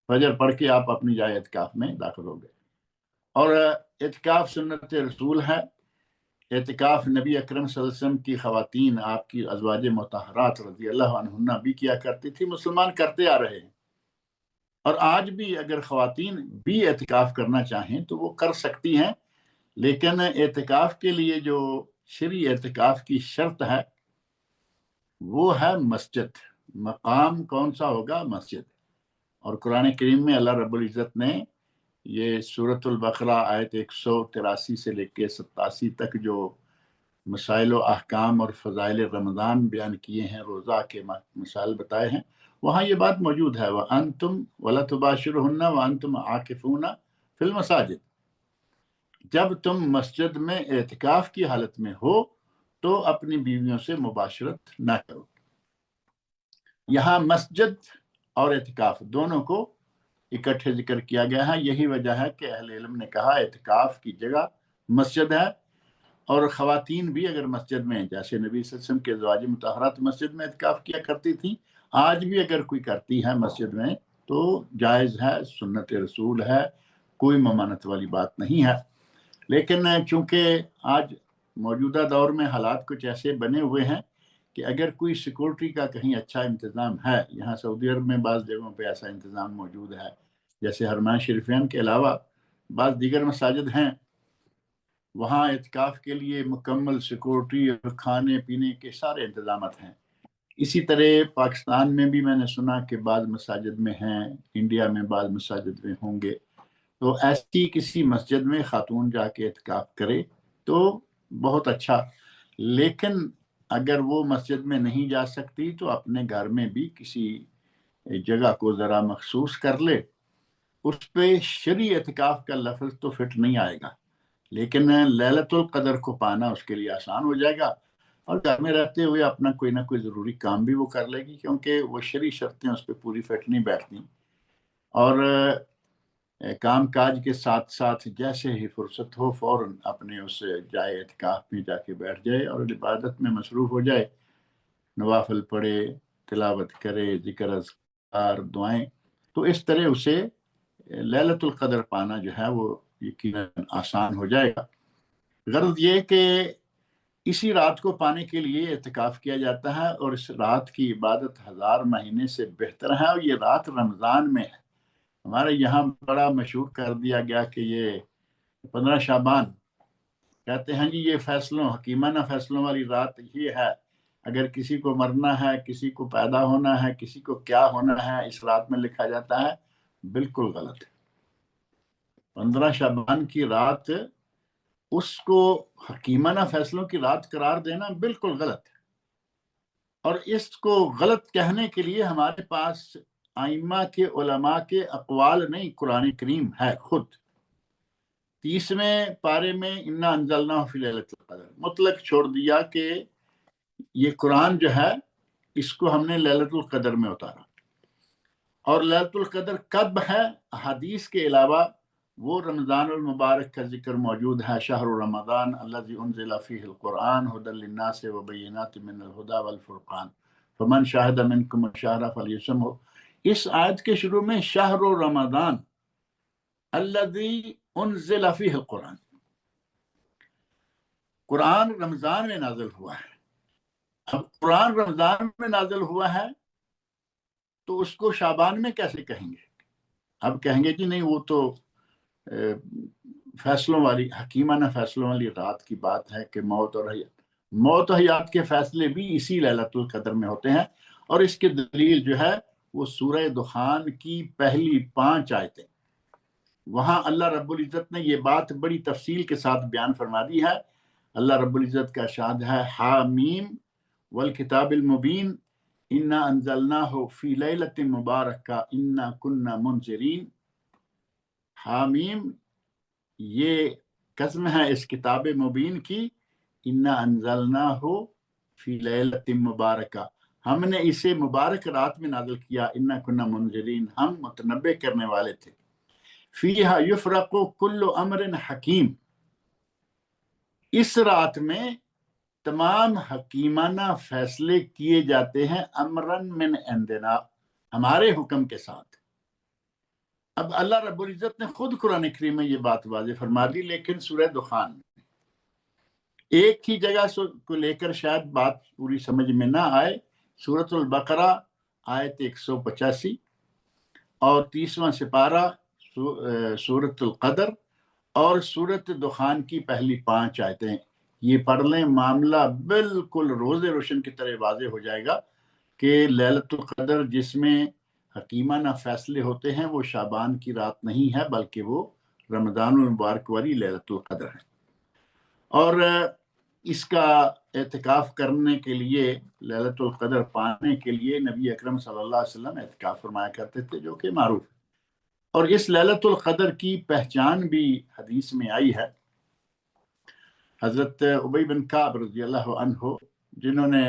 فجر پڑھ کے آپ اپنی جائے اعتکاف میں داخل ہو گئے۔ اور اعتکاف سنت رسول ہے۔ اعتکاف نبی اکرم صلی اللہ علیہ وسلم کی خواتین، آپ کی ازواج مطہرات رضی اللہ عنہن بھی کیا کرتی تھی، مسلمان کرتے آ رہے ہیں، اور آج بھی اگر خواتین بھی اعتکاف کرنا چاہیں تو وہ کر سکتی ہیں، لیکن اعتکاف کے لیے جو شرعی اعتکاف کی شرط ہے وہ ہے مسجد۔ مقام کون سا ہوگا؟ مسجد۔ اور قرآن کریم میں اللہ رب العزت نے یہ سورۃ البقرہ آیت 183 سے لے کے 87 تک جو مسائل و احکام اور فضائل رمضان بیان کیے ہیں، روزہ کے مسائل بتائے ہیں، وہاں یہ بات موجود ہے، وَأَنْتُمْ وَلَا تُبَاشِرُهُنَّ وَأَنْتُمْ عَاكِفُونَ فِي الْمَسَاجِدِ۔ جب تم مسجد میں اعتکاف کی حالت میں ہو تو اپنی بیویوں سے مباشرت نہ کرو۔ یہاں مسجد اور اعتکاف دونوں کو اکٹھے ذکر کیا گیا ہے۔ یہی وجہ ہے کہ اہل علم نے کہا اعتکاف کی جگہ مسجد ہے، اور خواتین بھی اگر مسجد میں، جیسے نبی صلی اللہ علیہ وسلم کے ازواج مطہرات مسجد میں اعتکاف کیا کرتی تھیں، آج بھی اگر کوئی کرتی ہے مسجد میں تو جائز ہے، سنت رسول ہے، کوئی ممانعت والی بات نہیں ہے۔ لیکن چونکہ آج موجودہ دور میں حالات کچھ ایسے بنے ہوئے ہیں کہ اگر کوئی سیکورٹی کا کہیں اچھا انتظام ہے، یہاں سعودی عرب میں بعض جگہوں پہ ایسا انتظام موجود ہے، جیسے حرمین شریفین کے علاوہ بعض دیگر مساجد ہیں، وہاں اعتکاف کے لیے مکمل سیکورٹی اور کھانے پینے کے سارے انتظامات ہیں۔ اسی طرح پاکستان میں بھی میں نے سنا کہ بعض مساجد میں ہیں، انڈیا میں بعض مساجد میں ہوں گے۔ تو ایسی کسی مسجد میں خاتون جا کے اعتکاف کرے تو بہت اچھا، لیکن اگر وہ مسجد میں نہیں جا سکتی تو اپنے گھر میں بھی کسی جگہ کو ذرا مخصوص کر لے، اس پہ شرعی اعتکاف کا لفظ تو فٹ نہیں آئے گا، لیکن لیلۃ القدر کو پانا اس کے لیے آسان ہو جائے گا، اور گھر میں رہتے ہوئے اپنا کوئی نہ کوئی ضروری کام بھی وہ کر لے گی، کیونکہ وہ شرعی شرطیں اس پہ پوری فٹ نہیں بیٹھتی۔ اور کام کاج کے ساتھ ساتھ جیسے ہی فرصت ہو فوراً اپنے اس جائے اعتکاف میں جا کے بیٹھ جائے اور عبادت میں مصروف ہو جائے، نوافل پڑھے، تلاوت کرے، ذکر اذکار، دعائیں، تو اس طرح اسے لیلۃ القدر پانا جو ہے وہ یقیناً آسان ہو جائے گا۔ غرض یہ کہ اسی رات کو پانے کے لیے اعتکاف کیا جاتا ہے، اور اس رات کی عبادت 1000 مہینے سے بہتر ہے، اور یہ رات رمضان میں ہے۔ ہمارے یہاں بڑا مشہور کر دیا گیا کہ یہ 15 شعبان، کہتے ہیں جی یہ فیصلوں، حکیمانہ فیصلوں والی رات یہ ہے، اگر کسی کو مرنا ہے، کسی کو پیدا ہونا ہے، کسی کو کیا ہونا ہے، اس رات میں لکھا جاتا ہے۔ بالکل غلط۔ 15 شعبان کی رات اس کو حکیمانہ فیصلوں کی رات قرار دینا بالکل غلط ہے، اور اس کو غلط کہنے کے لیے ہمارے پاس ائمہ کے علماء کے اقوال نہیں، قرآن کریم ہے خود۔ 30ویں پارے میں انا انزلناہ فی لیلۃ القدر مطلق چھوڑ دیا کہ یہ قرآن جو ہے اس کو ہم نے لیلۃ القدر میں اتارا، اور لیلۃ القدر کب ہے؟ حدیث کے علاوہ وہ رمضان المبارک کا ذکر موجود ہے، شہر رمضان الذی انزل فیہ القرآن ھدی للناس وبینات من الہدی والفرقان فمن شاہد منکم الشہر فلیصمہ۔ اس آیت کے شروع میں شہر رمضان الذی انزل فیہ القرآن، قرآن رمضان میں نازل ہوا ہے۔ اب قرآن رمضان میں نازل ہوا ہے تو اس کو شعبان میں کیسے کہیں گے؟ اب کہیں گے کہ نہیں وہ تو فیصلوں والی، حکیمانہ فیصلوں والی رات کی بات ہے کہ موت و حیات کے فیصلے بھی اسی لیلۃ القدر میں ہوتے ہیں۔ اور اس کی دلیل جو ہے وہ سورہ دخان کی پہلی 5 آیتیں، وہاں اللہ رب العزت نے یہ بات بڑی تفصیل کے ساتھ بیان فرما دی ہے۔ اللہ رب العزت کا ارشاد ہے حامیم والکتاب المبین انا انزلناہ فی لیلۃ مبارکہ انا کنا منذرین۔ حامیم، یہ قسم ہے اس کتاب مبین کی، انا انزلناہ فی لیلۃ مبارکہ، ہم نے اسے مبارک رات میں نازل کیا، انا کنا منذرین، ہم متنبع کرنے والے تھے۔ فیہا یفرق کل امر حکیم، اس رات میں تمام حکیمانہ فیصلے کیے جاتے ہیں، امرن من عندنا، ہمارے حکم کے ساتھ۔ اب اللہ رب العزت نے خود قرآن کریم میں یہ بات واضح فرما دی، لیکن سورہ دخان میں ایک ہی جگہ کو لے کر شاید بات پوری سمجھ میں نہ آئے۔ سورۃ البقرہ آیت 185 اور 30واں سپارہ سورۃ القدر اور سورۃ دخان کی پہلی 5 آیتیں، یہ پڑھ لیں، معاملہ بالکل روز روشن کی طرح واضح ہو جائے گا کہ لیلۃ القدر جس میں حکیمانہ فیصلے ہوتے ہیں وہ شعبان کی رات نہیں ہے، بلکہ وہ رمضان المبارک والی لیلۃ القدر ہے۔ اور اس کا اعتکاف کرنے کے لیے، لیلۃ القدر پانے کے لیے نبی اکرم صلی اللہ علیہ وسلم اعتکاف فرمایا کرتے تھے، جو کہ معروف ہے۔ اور اس لیلۃ القدر کی پہچان بھی حدیث میں آئی ہے۔ حضرت ابی بن کعب رضی اللہ عنہ، جنہوں نے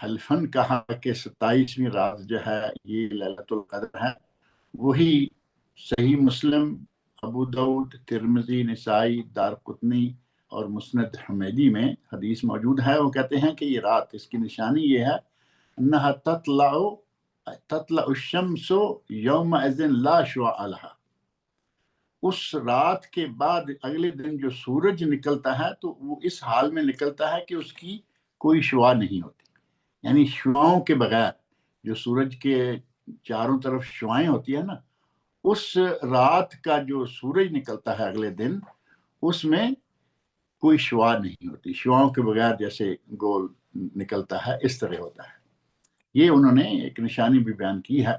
حلفاً کہا کہ 27ویں رات جو ہے یہ لیلۃ القدر ہے، وہی صحیح مسلم، ابو داؤد، ترمذی، نسائی، دارقطنی اور مسند حمیدی میں حدیث موجود ہے۔ وہ کہتے ہیں کہ یہ رات، اس کی نشانی یہ ہے انہا تطلع الشمس یومئذ لا شعاع لها، اس رات کے بعد اگلے دن جو سورج نکلتا ہے تو وہ اس حال میں نکلتا ہے کہ اس کی کوئی شعاع نہیں ہوتی، یعنی شعاؤں کے بغیر، جو سورج کے چاروں طرف شعائیں ہوتی ہیں نا، اس رات کا جو سورج نکلتا ہے اگلے دن، اس میں کوئی شعاع نہیں ہوتی، شعاؤں کے بغیر جیسے گول نکلتا ہے اس طرح ہوتا ہے۔ یہ انہوں نے ایک نشانی بھی بیان کی ہے۔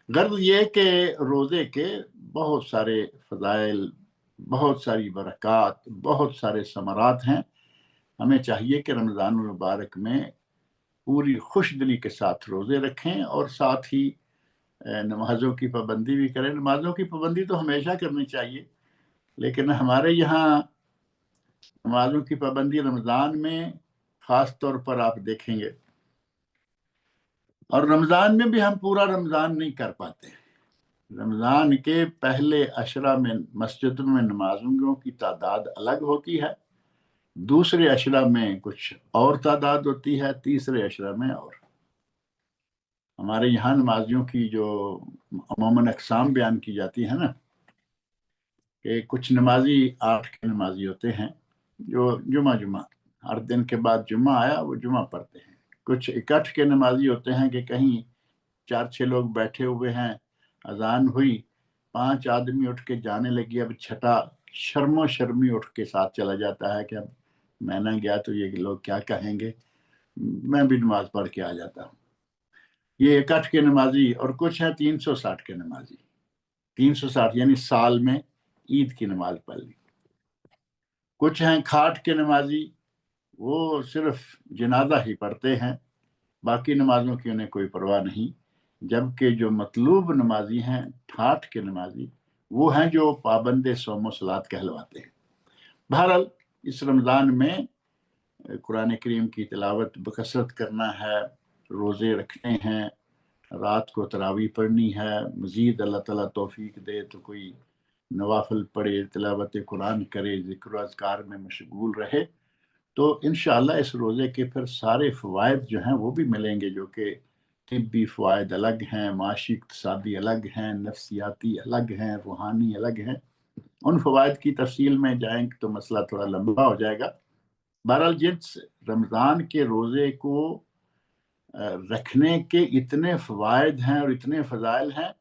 غرض یہ کہ روزے کے بہت سارے فضائل، بہت ساری برکات، بہت سارے ثمرات ہیں۔ ہمیں چاہیے کہ رمضان المبارک میں پوری خوش دلی کے ساتھ روزے رکھیں، اور ساتھ ہی نمازوں کی پابندی بھی کریں۔ نمازوں کی پابندی تو ہمیشہ کرنی چاہیے، لیکن ہمارے یہاں نمازوں کی پابندی رمضان میں خاص طور پر آپ دیکھیں گے، اور رمضان میں بھی ہم پورا رمضان نہیں کر پاتے۔ رمضان کے پہلے عشرہ میں مسجد میں نمازوں کی تعداد الگ ہوتی ہے، دوسرے عشرہ میں کچھ اور تعداد ہوتی ہے، تیسرے عشرہ میں اور۔ ہمارے یہاں نمازیوں کی جو عموماً اقسام بیان کی جاتی ہے نا، کہ کچھ نمازی 8 کے نمازی ہوتے ہیں جو جمعہ ہر دن کے بعد جمعہ آیا وہ جمعہ پڑھتے ہیں۔ کچھ 61 کے نمازی ہوتے ہیں کہ کہیں 4-6 لوگ بیٹھے ہوئے ہیں، اذان ہوئی، 5 آدمی اٹھ کے جانے لگی، اب چھٹا شرم و شرمی اٹھ کے ساتھ چلا جاتا ہے کہ اب میں نہ گیا تو یہ لوگ کیا کہیں گے، میں بھی نماز پڑھ کے آ جاتا ہوں۔ یہ 61 کے نمازی، اور کچھ ہیں 360 کے نمازی، 360 یعنی سال میں عید کی نماز پڑھ لی۔ کچھ ہیں کھاٹ کے نمازی، وہ صرف جنازہ ہی پڑھتے ہیں، باقی نمازوں کی انہیں کوئی پرواہ نہیں۔ جبکہ جو مطلوب نمازی ہیں، ٹھاٹھ کے نمازی، وہ ہیں جو پابند صوم و صلات کہلواتے ہیں۔ بہرحال اس رمضان میں قرآن کریم کی تلاوت بکثرت کرنا ہے، روزے رکھنے ہیں، رات کو تراویح پڑھنی ہے، مزید اللہ تعالیٰ توفیق دے تو کوئی نوافل پڑھے، تلاوت قرآن کرے، ذکر و اذکار میں مشغول رہے، تو انشاءاللہ اس روزے کے پھر سارے فوائد جو ہیں وہ بھی ملیں گے، جو کہ طبی فوائد الگ ہیں، معاشی اقتصادی الگ ہیں، نفسیاتی الگ ہیں، روحانی الگ ہیں۔ ان فوائد کی تفصیل میں جائیں گے تو مسئلہ تھوڑا لمبا ہو جائے گا۔ بہرحال جس رمضان کے روزے کو رکھنے کے اتنے فوائد ہیں اور اتنے فضائل ہیں،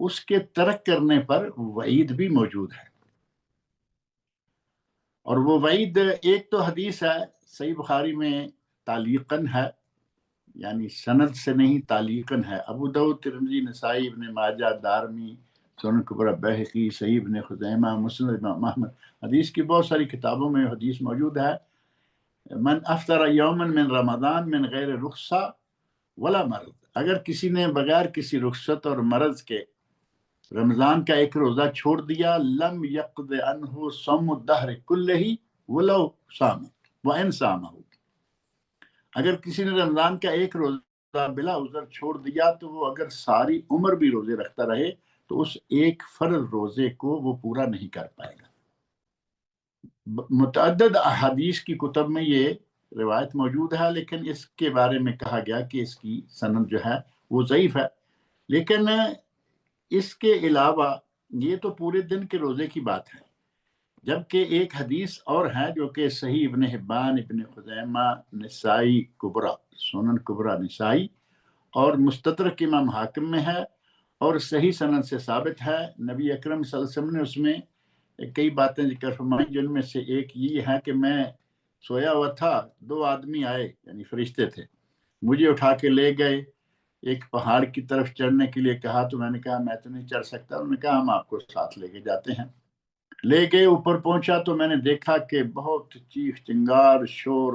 اس کے ترک کرنے پر وعید بھی موجود ہے، اور وہ وعید ایک تو حدیث ہے صحیح بخاری میں تعلیقاً ہے، یعنی سند سے نہیں تعلیقاً ہے، ابو داؤد، ترمذی، نسائی، ابن ماجہ، دارمی، سنن کبری بیہقی، صحیح ابن خزیمہ، مسند امام احمد، حدیث کی بہت ساری کتابوں میں حدیث موجود ہے، من افطر یوما من رمضان من غیر رخصہ ولا مرض، اگر کسی نے بغیر کسی رخصت اور مرض کے رمضان کا ایک روزہ چھوڑ دیا، لم یقض عنہ صوم الدہر کلہ ولو صام وان صامہ، اگر کسی نے رمضان کا ایک روزہ بلا عذر چھوڑ دیا تو وہ اگر ساری عمر بھی روزے رکھتا رہے تو اس ایک فرض روزے کو وہ پورا نہیں کر پائے گا۔ متعدد احادیث کی کتب میں یہ روایت موجود ہے، لیکن اس کے بارے میں کہا گیا کہ اس کی سند جو ہے وہ ضعیف ہے، لیکن اس کے علاوہ یہ تو پورے دن کے روزے کی بات ہے، جبکہ ایک حدیث اور ہے جو کہ صحیح ابن حبان، ابن خزیمہ، نسائی کبریٰ، سنن کبریٰ نسائی اور مستدرک امام حاکم میں ہے، اور صحیح سند سے ثابت ہے۔ نبی اکرم صلی اللہ علیہ وسلم نے اس میں کئی باتیں ذکر فرمائی، جن میں سے ایک یہ ہے کہ میں سویا ہوا تھا، دو آدمی آئے، یعنی فرشتے تھے، مجھے اٹھا کے لے گئے، ایک پہاڑ کی طرف چڑھنے کے لیے کہا تو میں نے کہا میں تو نہیں چڑھ سکتا، انہوں نے کہا ہم آپ کو ساتھ لے کے جاتے ہیں، لے گئے، اوپر پہنچا تو میں نے دیکھا کہ بہت چیخ چنگار، شور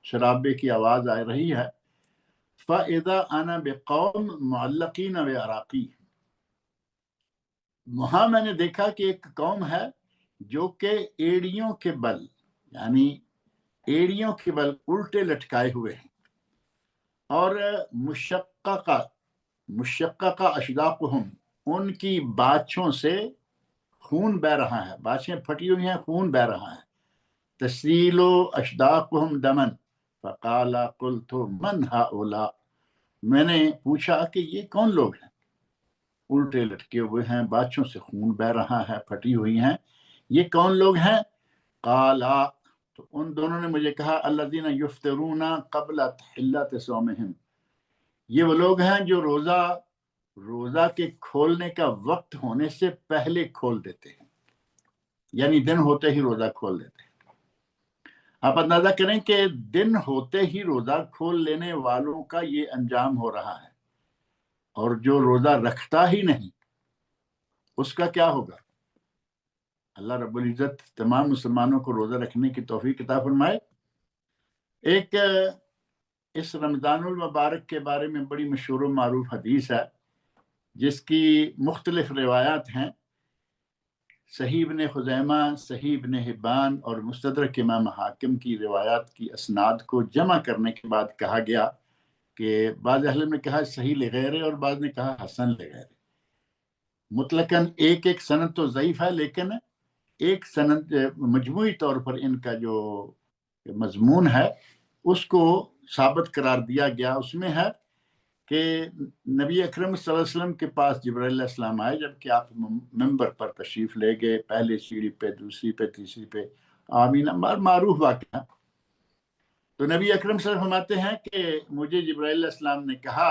شرابے کی آواز آ رہی ہے، فَإِذَا أَنَا بِقَوْمٍ مُعَلَّقِينَ بِأَرَاقِيهِمْ، وہاں میں نے دیکھا کہ ایک قوم ہے جو کہ ایڑیوں کے بل، یعنی ایڑیوں کے بل الٹے لٹکائے ہوئے ہیں، اور مشققہ اشداقہم، ان کی باچھوں سے خون بہ رہا ہے، باچھیں پھٹی ہوئی ہیں، خون بہ رہا ہے، تسیل اشداقہم دمن، فقال قلت من ہؤلاء، میں نے پوچھا کہ یہ کون لوگ ہیں، الٹے لٹکے ہوئے ہیں، باچھوں سے خون بہ رہا ہے، پھٹی ہوئی ہیں، یہ کون لوگ ہیں؟ قالا، تو ان دونوں نے مجھے کہا الذین یفطرون قبل تحلۃ صومہم، یہ وہ لوگ ہیں جو روزہ کے کھولنے کا وقت ہونے سے پہلے کھول دیتے ہیں، یعنی دن ہوتے ہی روزہ کھول دیتے ہیں۔ آپ اندازہ کریں کہ دن ہوتے ہی روزہ کھول لینے والوں کا یہ انجام ہو رہا ہے، اور جو روزہ رکھتا ہی نہیں اس کا کیا ہوگا؟ اللہ رب العزت تمام مسلمانوں کو روزہ رکھنے کی توفیق عطا فرمائے۔ ایک اس رمضان المبارک کے بارے میں بڑی مشہور و معروف حدیث ہے جس کی مختلف روایات ہیں، صحیح ابن خزیمہ، صحیح ابن حبان اور مستدرک امام حاکم کی روایات کی اسناد کو جمع کرنے کے بعد کہا گیا کہ بعض اہل نے کہا صحیح لغیرے اور بعض نے کہا حسن لغیرے، مطلقاً ایک سند تو ضعیف ہے، لیکن ایک سند مجموعی طور پر ان کا جو مضمون ہے اس کو ثابت قرار دیا گیا۔ اس میں ہے کہ نبی اکرم صلی اللہ علیہ وسلم کے پاس جبرائیل علیہ السلام آئے جبکہ آپ ممبر پر تشریف لے گئے، پہلے سیڑھی پہ، دوسری پہ، تیسری پہ، آمین، معروف واقعہ۔ تو نبی اکرم صلی اللہ علیہ وسلم فرماتے ہیں کہ مجھے جبرائیل علیہ السلام نے کہا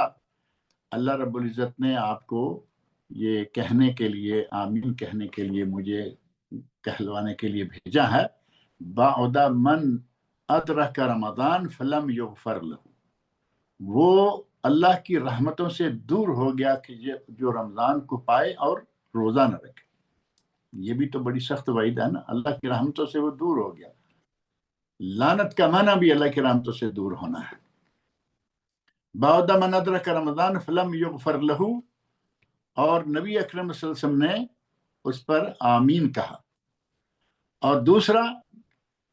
اللہ رب العزت نے آپ کو یہ کہنے کے لیے، آمین کہنے کے لیے، مجھے کہلوانے کے لیے بھیجا ہے، بعد من ادرک رمضان فلم یغفر لہ، وہ اللہ کی رحمتوں سے دور ہو گیا کہ جو رمضان کو پائے اور روزہ نہ رکھے۔ یہ بھی تو بڑی سخت وعید ہے نا، اللہ کی رحمتوں سے وہ دور ہو گیا، لعنت کا معنی بھی اللہ کی رحمتوں سے دور ہونا ہے۔ بعد من ادرک رمضان فلم یغفر لہ، اور نبی اکرم صلی اللہ علیہ وسلم نے اس پر آمین کہا۔ اور دوسرا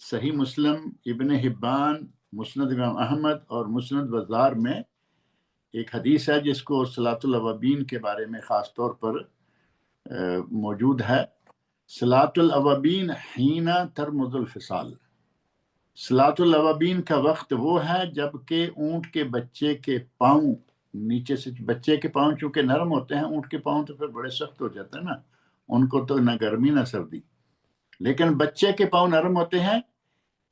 صحیح مسلم، ابن حبان، مسند امام احمد اور مسند بزار میں ایک حدیث ہے جس کو صلاۃ الاوابین کے بارے میں خاص طور پر موجود ہے. صلاۃ الاوابین حین ترمض الفصال، صلاۃ الاوابین کا وقت وہ ہے جب کہ اونٹ کے بچے کے پاؤں نیچے سے، بچے کے پاؤں چونکہ نرم ہوتے ہیں، اونٹ کے پاؤں تو پھر بڑے سخت ہو جاتے ہیں نا، ان کو تو نہ گرمی نہ سردی، لیکن بچے کے پاؤں نرم ہوتے ہیں.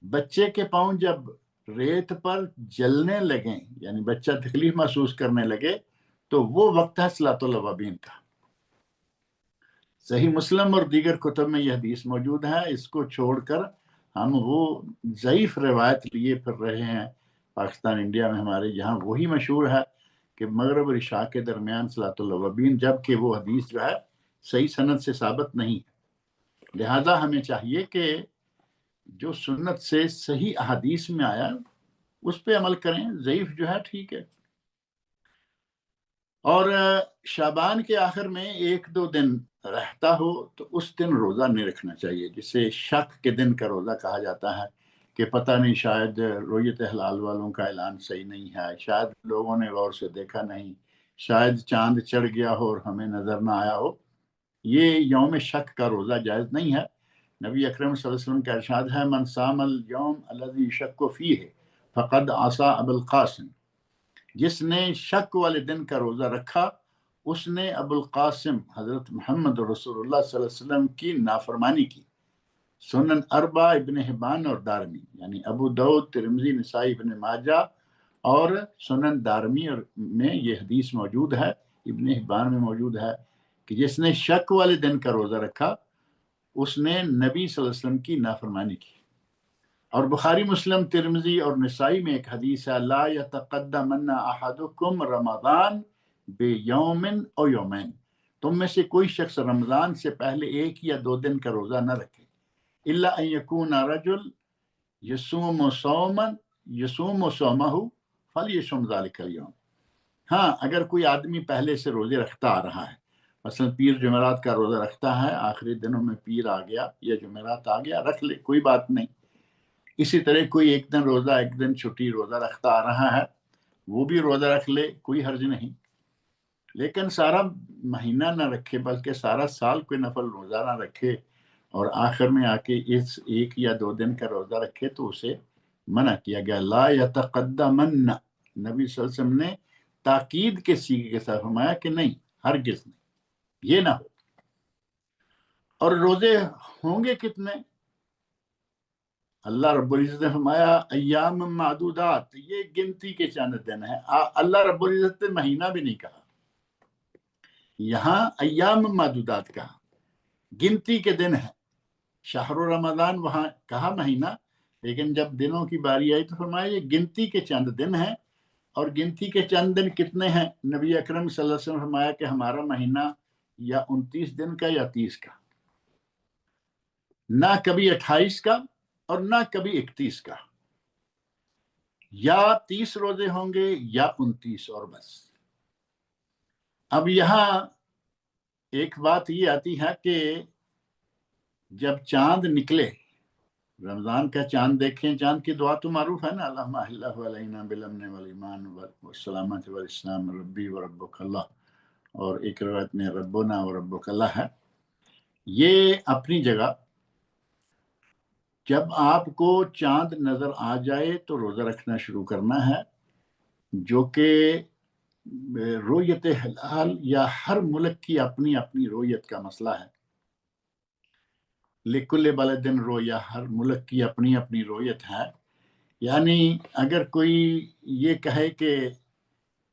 بچے کے پاؤں جب ریت پر جلنے لگیں، یعنی بچہ تکلیف محسوس کرنے لگے، تو وہ وقت ہے صلاۃ الاوابین کا. صحیح مسلم اور دیگر کتب میں یہ حدیث موجود ہے. اس کو چھوڑ کر ہم وہ ضعیف روایت لیے پھر رہے ہیں پاکستان انڈیا میں ہمارے، جہاں وہی مشہور ہے کہ مغرب اور عشاء کے درمیان صلاۃ الاوابین، جبکہ وہ حدیث جو ہے صحیح سند سے ثابت نہیں ہے. لہذا ہمیں چاہیے کہ جو سنت سے صحیح احادیث میں آیا اس پہ عمل کریں، ضعیف جو ہے ٹھیک ہے. اور شعبان کے آخر میں 1-2 دن رہتا ہو تو اس دن روزہ نہیں رکھنا چاہیے، جسے شک کے دن کا روزہ کہا جاتا ہے کہ پتہ نہیں شاید رویت حلال والوں کا اعلان صحیح نہیں ہے، شاید لوگوں نے غور سے دیکھا نہیں، شاید چاند چڑھ گیا ہو اور ہمیں نظر نہ آیا ہو. یہ یوم شک کا روزہ جائز نہیں ہے. نبی اکرم صلی اللہ علیہ وسلم کا ارشاد ہے من صام اليوم الذي يشك فيه فقد عصى ابو القاسم، جس نے شک والے دن کا روزہ رکھا اس نے ابو القاسم حضرت محمد رسول اللہ صلی اللہ علیہ وسلم کی نافرمانی کی. سنن اربع ابن حبان اور دارمی، یعنی ابو داؤد، ترمذی، نسائی، ابن ماجہ اور سنن دارمی میں یہ حدیث موجود ہے، ابن حبان میں موجود ہے کہ جس نے شک والے دن کا روزہ رکھا اس نے نبی صلی اللہ علیہ وسلم کی نافرمانی کی. اور بخاری، مسلم، ترمذی اور نسائی میں ایک حدیث ہے لا یتقدمن احدکم رمضان بیوم او یومین، تم میں سے کوئی شخص رمضان سے پہلے 1 یا 2 دن کا روزہ نہ رکھے، الا ان یکون رجل یصوم صومہ فلیصم ذلک اليوم. ہاں، اگر کوئی آدمی پہلے سے روزے رکھتا آ رہا ہے، مثلا پیر جمعرات کا روزہ رکھتا ہے، آخری دنوں میں پیر آ گیا یا جمعرات آ گیا، رکھ لے، کوئی بات نہیں. اسی طرح کوئی 1 دن روزہ 1 دن چھٹی روزہ رکھتا آ رہا ہے، وہ بھی روزہ رکھ لے، کوئی حرج نہیں. لیکن سارا مہینہ نہ رکھے، بلکہ سارا سال کوئی نفل روزہ نہ رکھے اور آخر میں آ کے اس 1 یا 2 دن کا روزہ رکھے تو اسے منع کیا گیا. لا یتقدمن، نبی صلی اللہ علیہ وسلم نے تاکید کے سیغے کے ساتھ فرمایا کہ نہیں، ہرگز نہیں، یہ نہ ہو. اور روزے ہوں گے کتنے؟ اللہ رب العزت نے فرمایا ایام معدودات، یہ گنتی کے چند دن ہیں. اللہ رب العزت نے مہینہ بھی نہیں کہا، یہاں ایام معدودات کہا، گنتی کے دن ہیں. شہر رمضان وہاں کہا مہینہ، لیکن جب دنوں کی باری آئی تو فرمایا یہ گنتی کے چند دن ہیں. اور گنتی کے چند دن کتنے ہیں؟ نبی اکرم صلی اللہ علیہ وسلم فرمایا کہ ہمارا مہینہ یا 29 دن کا یا 30 کا، نہ کبھی 28 کا اور نہ کبھی 31 کا، یا 30 روزے ہوں گے یا 29 اور بس. اب یہاں ایک بات یہ آتی ہے کہ جب چاند نکلے، رمضان کا چاند دیکھیں، چاند کی دعا تو معروف ہے نا، اللہم احلہ علینا بالامن والایمان والسلامت والاسلام ربی وربک اللہ، اور ایک روایت میں ربنا وربک اللہ ہے. یہ اپنی جگہ جب آپ کو چاند نظر آ جائے تو روزہ رکھنا شروع کرنا ہے، جو کہ رویت ہلال یا ہر ملک کی اپنی اپنی رویت کا مسئلہ ہے. لکل بلد رویا، ہر ملک کی اپنی اپنی رویت ہے. یعنی اگر کوئی یہ کہے کہ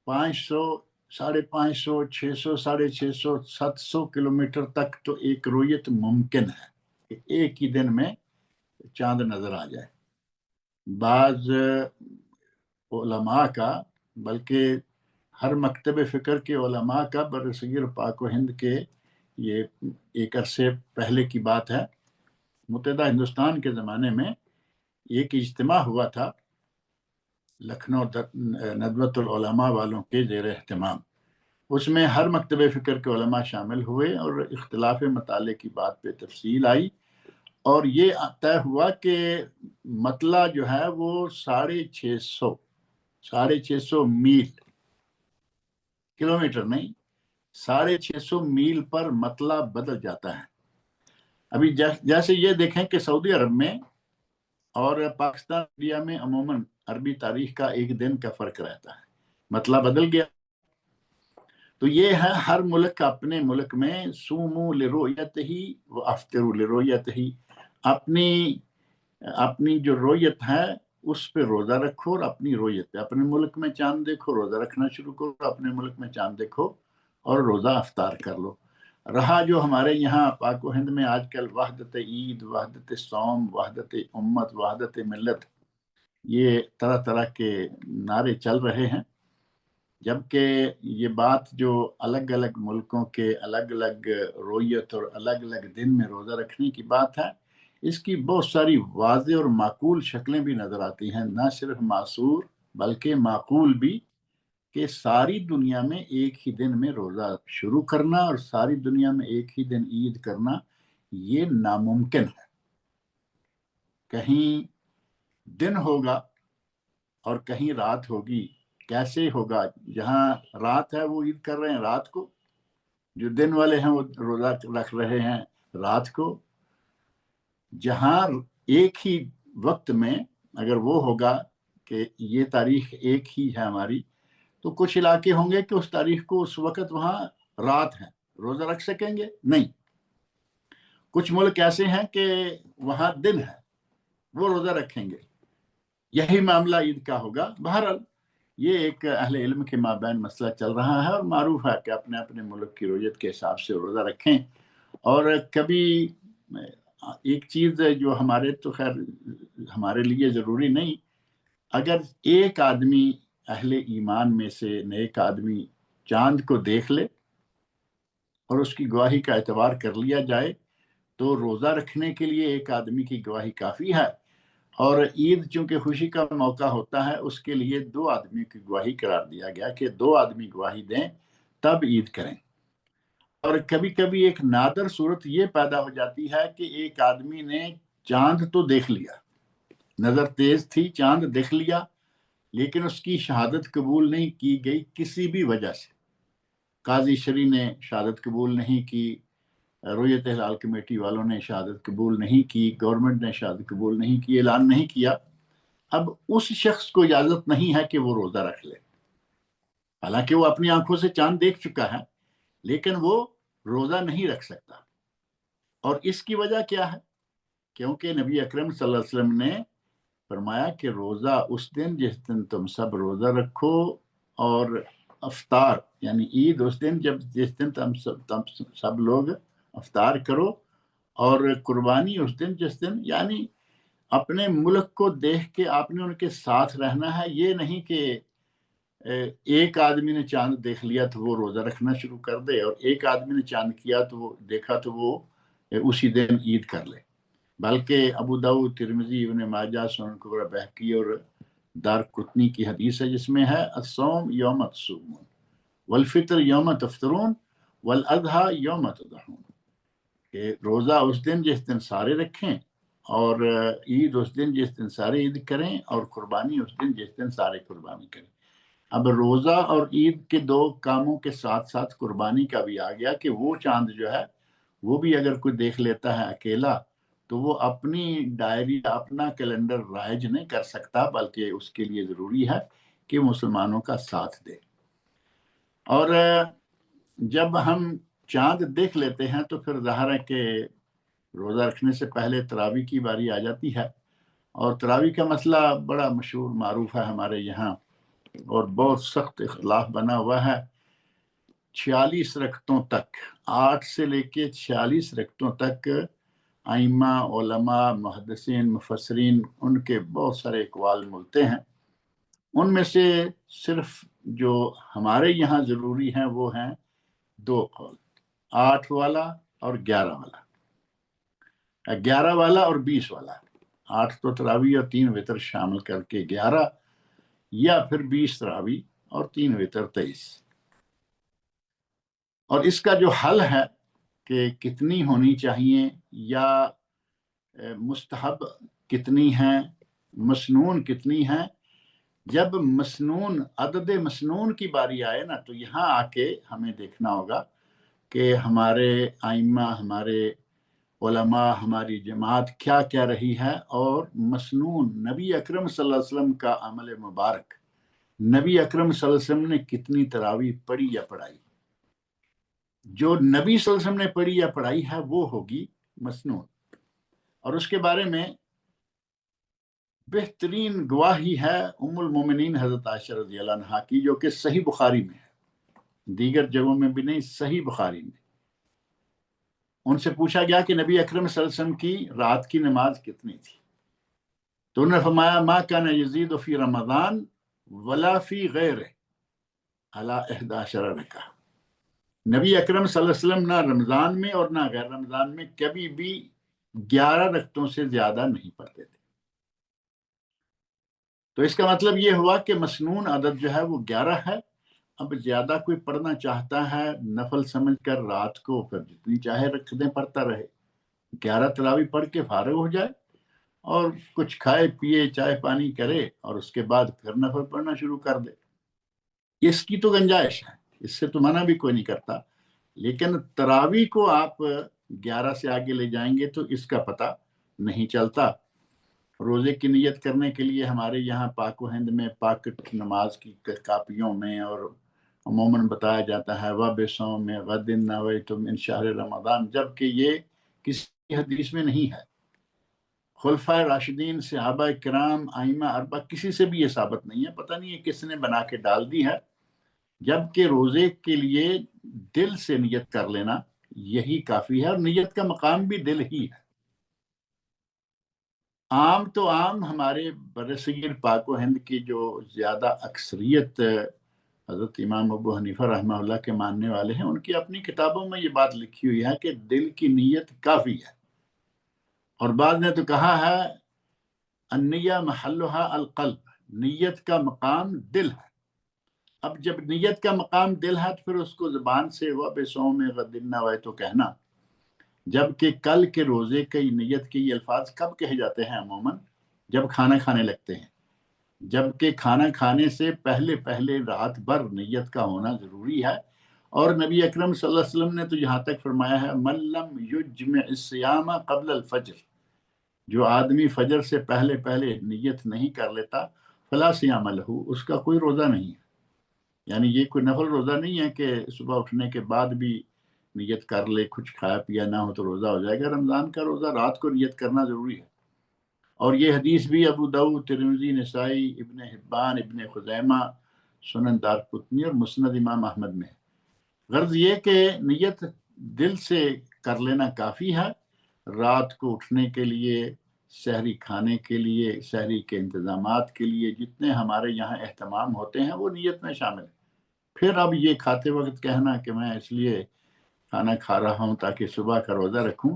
500، 550، 600، 650، 700 کلومیٹر تک تو ایک رویت ممکن ہے کہ ایک ہی دن میں چاند نظر آ جائے. بعض علماء کا، بلکہ ہر مکتب فکر کے علماء کا برصغیر پاک و ہند کے، یہ ایک عرصے پہلے کی بات ہے، متحدہ ہندوستان کے زمانے میں ایک اجتماع ہوا تھا لکھنؤ ندوۃ العلماء والوں کے زیر اہتمام. اس میں ہر مکتب فکر کے علماء شامل ہوئے اور اختلاف مطالعے کی بات پہ تفصیل آئی، اور یہ طے ہوا کہ مطلع جو ہے وہ 650 میل، کلومیٹر نہیں، 650 میل پر مطلع بدل جاتا ہے۔ ابھی جیسے یہ دیکھیں کہ سعودی عرب میں اور پاکستان انڈیا میں عموماً عربی تاریخ کا ایک دن کا فرق رہتا ہے، مطلع بدل گیا تو یہ ہے ہر ملک اپنے ملک میں سومو لرؤیتہ و افطروا لرؤیتہ، اپنی جو رویت ہے اس پہ روزہ رکھو، اور اپنی رویت پہ، اپنے ملک میں چاند دیکھو روزہ رکھنا شروع کرو، اپنے ملک میں چاند دیکھو اور روزہ افطار کر لو۔ رہا جو ہمارے یہاں پاک و ہند میں آج کل وحدت عید، وحدت صوم، وحدت امت، وحدت ملت، یہ طرح طرح کے نعرے چل رہے ہیں، جبکہ یہ بات جو الگ الگ ملکوں کے الگ الگ رویت اور الگ الگ دن میں روزہ رکھنے کی بات ہے، اس کی بہت ساری واضح اور معقول شکلیں بھی نظر آتی ہیں، نہ صرف معصور بلکہ معقول بھی، کہ ساری دنیا میں ایک ہی دن میں روزہ شروع کرنا اور ساری دنیا میں ایک ہی دن عید کرنا یہ ناممکن ہے۔ کہیں دن ہوگا اور کہیں رات ہوگی، کیسے ہوگا؟ جہاں رات ہے وہ عید کر رہے ہیں رات کو، جو دن والے ہیں وہ روزہ رکھ رہے ہیں رات کو۔ جہاں ایک ہی وقت میں اگر وہ ہوگا کہ یہ تاریخ ایک ہی ہے ہماری، تو کچھ علاقے ہوں گے کہ اس تاریخ کو اس وقت وہاں رات ہے، روزہ رکھ سکیں گے نہیں۔ کچھ ملک ایسے ہیں کہ وہاں دن ہے، وہ روزہ رکھیں گے۔ یہی معاملہ عید کا ہوگا۔ بہرحال یہ ایک اہل علم کے مابین مسئلہ چل رہا ہے، اور معروف ہے کہ اپنے اپنے ملک کی رویت کے حساب سے روزہ رکھیں۔ اور کبھی ایک چیز جو ہمارے تو خیر ہمارے لیے ضروری نہیں، اگر ایک آدمی اہل ایمان میں سے نیک آدمی چاند کو دیکھ لے اور اس کی گواہی کا اعتبار کر لیا جائے تو روزہ رکھنے کے لیے ایک آدمی کی گواہی کافی ہے۔ اور عید چونکہ خوشی کا موقع ہوتا ہے، اس کے لیے 2 آدمی کی گواہی قرار دیا گیا کہ 2 آدمی گواہی دیں تب عید کریں۔ اور کبھی کبھی ایک نادر صورت یہ پیدا ہو جاتی ہے کہ ایک آدمی نے چاند تو دیکھ لیا، نظر تیز تھی، چاند دیکھ لیا، لیکن اس کی شہادت قبول نہیں کی گئی کسی بھی وجہ سے۔ قاضی شرعی نے شہادت قبول نہیں کی، رویت ہلال کمیٹی والوں نے شہادت قبول نہیں کی، گورنمنٹ نے شہادت قبول نہیں کی، اعلان نہیں کیا، اب اس شخص کو اجازت نہیں ہے کہ وہ روزہ رکھ لے، حالانکہ وہ اپنی آنکھوں سے چاند دیکھ چکا ہے، لیکن وہ روزہ نہیں رکھ سکتا۔ اور اس کی وجہ کیا ہے؟ کیونکہ نبی اکرم صلی اللہ علیہ وسلم نے فرمایا کہ روزہ اس دن جس دن تم سب روزہ رکھو، اور افطار یعنی عید اس دن جس دن تم سب لوگ افطار کرو، اور قربانی اس دن جس دن، یعنی اپنے ملک کو دیکھ کے آپ نے ان کے ساتھ رہنا ہے۔ یہ نہیں کہ ایک آدمی نے چاند دیکھ لیا تو وہ روزہ رکھنا شروع کر دے، اور ایک آدمی نے چاند کیا تو وہ دیکھا تو وہ اسی دن عید کر لے، بلکہ ابو داؤد، ترمذی، ابن ماجہ، سنن کبری، بہقی اور دارقطنی کی حدیث ہے جس میں ہے الصوم یوم تصومون والفطر یوم تفطرون والاضحی یوم تضحون، کہ روزہ اس دن جس دن سارے رکھیں، اور عید اس دن جس دن سارے عید کریں، اور قربانی اس دن جس دن سارے قربانی کریں۔ اب روزہ اور عید کے 2 کاموں کے ساتھ ساتھ قربانی کا بھی آ گیا کہ وہ چاند جو ہے وہ بھی اگر کوئی دیکھ لیتا ہے اکیلا تو وہ اپنی ڈائری، اپنا کیلنڈر رائج نہیں کر سکتا، بلکہ اس کے لیے ضروری ہے کہ مسلمانوں کا ساتھ دے۔ اور جب ہم چاند دیکھ لیتے ہیں تو پھر ظاہر ہے کہ روزہ رکھنے سے پہلے تراویح کی باری آ جاتی ہے، اور تراویح کا مسئلہ بڑا مشہور معروف ہے ہمارے یہاں، اور بہت سخت اختلاف بنا ہوا ہے۔ 46 رکعتوں تک، 8 سے لے کے 46 رکعتوں تک ائمہ، علماء، محدثین، مفسرین، ان کے بہت سارے اقوال ملتے ہیں۔ ان میں سے صرف جو ہمارے یہاں ضروری ہیں وہ ہیں 2 قول، 8 والا اور 11 والا، 11 والا اور 20 والا، 8 تو تراویح اور 3 وتر شامل کر کے 11، یا پھر 20 تراویح اور 3 وتر 23۔ اور اس کا جو حل ہے کہ کتنی ہونی چاہیے، یا مستحب کتنی ہیں، مسنون کتنی ہیں. جب مسنون عدد مسنون کی باری آئے نا تو یہاں آ کے ہمیں دیکھنا ہوگا کہ ہمارے ائمہ، ہمارے علماء، ہماری جماعت کیا کہہ رہی ہے. اور مسنون نبی اکرم صلی اللہ علیہ وسلم کا عمل مبارک، نبی اکرم صلی اللہ علیہ وسلم نے کتنی تراویح پڑھی یا پڑھائی. جو نبی صلی اللہ علیہ وسلم نے پڑھی یا پڑھائی ہے وہ ہوگی مسنون. اور اس کے بارے میں بہترین گواہی ہے ام المومنین حضرت عائشہ رضی اللہ عنہا کی، جو کہ صحیح بخاری میں ہے، دیگر جگہوں میں بھی نہیں، صحیح بخاری میں. ان سے پوچھا گیا کہ نبی اکرم صلی اللہ علیہ وسلم کی رات کی نماز کتنی تھی، تو انہوں نے فرمایا ما کان یزید فی رمضان ولا فی غیرہ علی 11 رکعہ. نبی اکرم صلی اللہ علیہ وسلم نہ رمضان میں اور نہ غیر رمضان میں کبھی بھی 11 رکعتوں سے زیادہ نہیں پڑھتے تھے. تو اس کا مطلب یہ ہوا کہ مسنون عدد جو ہے وہ 11 ہے. اب زیادہ کوئی پڑھنا چاہتا ہے نفل سمجھ کر رات کو، پھر جتنی چاہے رکعتیں پڑھتا رہے، 11 تراویح پڑھ کے فارغ ہو جائے اور کچھ کھائے پیے، چائے پانی کرے، اور اس کے بعد پھر نفل پڑھنا شروع کر دے. اس کی تو گنجائش ہے، اس سے تو منع بھی کوئی نہیں کرتا. لیکن تراویح کو آپ 11 سے آگے لے جائیں گے تو اس کا پتہ نہیں چلتا. روزے کی نیت کرنے کے لیے ہمارے یہاں پاک و ہند میں پاک نماز کی کاپیوں میں اور عموماً بتایا جاتا ہے وَبِصَوْمِ غَدٍ نَوَيْتُ مِنْ شَهْرِ رمضان، جبکہ یہ کسی حدیث میں نہیں ہے. خلفائے راشدین، صحابہ کرام، ائمہ اربعہ، کسی سے بھی یہ ثابت نہیں ہے. پتہ نہیں یہ کس نے بنا کے ڈال دی ہے. جبکہ روزے کے لیے دل سے نیت کر لینا یہی کافی ہے، اور نیت کا مقام بھی دل ہی ہے. عام تو عام ہمارے برصغیر پاک و ہند کی جو زیادہ اکثریت حضرت امام ابو حنیفہ رحمہ اللہ کے ماننے والے ہیں، ان کی اپنی کتابوں میں یہ بات لکھی ہوئی ہے کہ دل کی نیت کافی ہے. اور بعض نے تو کہا ہے النیہ محلھا القلب، نیت کا مقام دل ہے. اب جب نیت کا مقام دل ہے تو پھر اس کو زبان سے وَبِصَوْمِ غَدٍ نَوَيْتُ کہنا. جبکہ کل کے روزے کی نیت کے یہ الفاظ کب کہے جاتے ہیں؟ عموماً جب کھانا کھانے لگتے ہیں. جبکہ کھانا کھانے سے پہلے پہلے رات بھر نیت کا ہونا ضروری ہے. اور نبی اکرم صلی اللہ علیہ وسلم نے تو یہاں تک فرمایا ہے مَن لَمْ يُجْمِعِ الصِّيَامَ قبل الفجر، جو آدمی فجر سے پہلے پہلے نیت نہیں کر لیتا فلا صیام لہ، اس کا کوئی روزہ نہیں ہے. یعنی یہ کوئی نفل روزہ نہیں ہے کہ صبح اٹھنے کے بعد بھی نیت کر لے، کچھ کھایا پیا نہ ہو تو روزہ ہو جائے گا. رمضان کا روزہ رات کو نیت کرنا ضروری ہے. اور یہ حدیث بھی ابو داؤد، ترمذی، نسائی، ابن حبان، ابن خزیمہ، سنن دارقطنی اور مسند امام احمد میں ہے. غرض یہ کہ نیت دل سے کر لینا کافی ہے. رات کو اٹھنے کے لیے، سحری کھانے کے لیے، سحری کے انتظامات کے لیے جتنے ہمارے یہاں اہتمام ہوتے ہیں وہ نیت میں شامل ہے. پھر اب یہ کھاتے وقت کہنا کہ میں اس لیے کھانا کھا رہا ہوں تاکہ صبح کا روزہ رکھوں.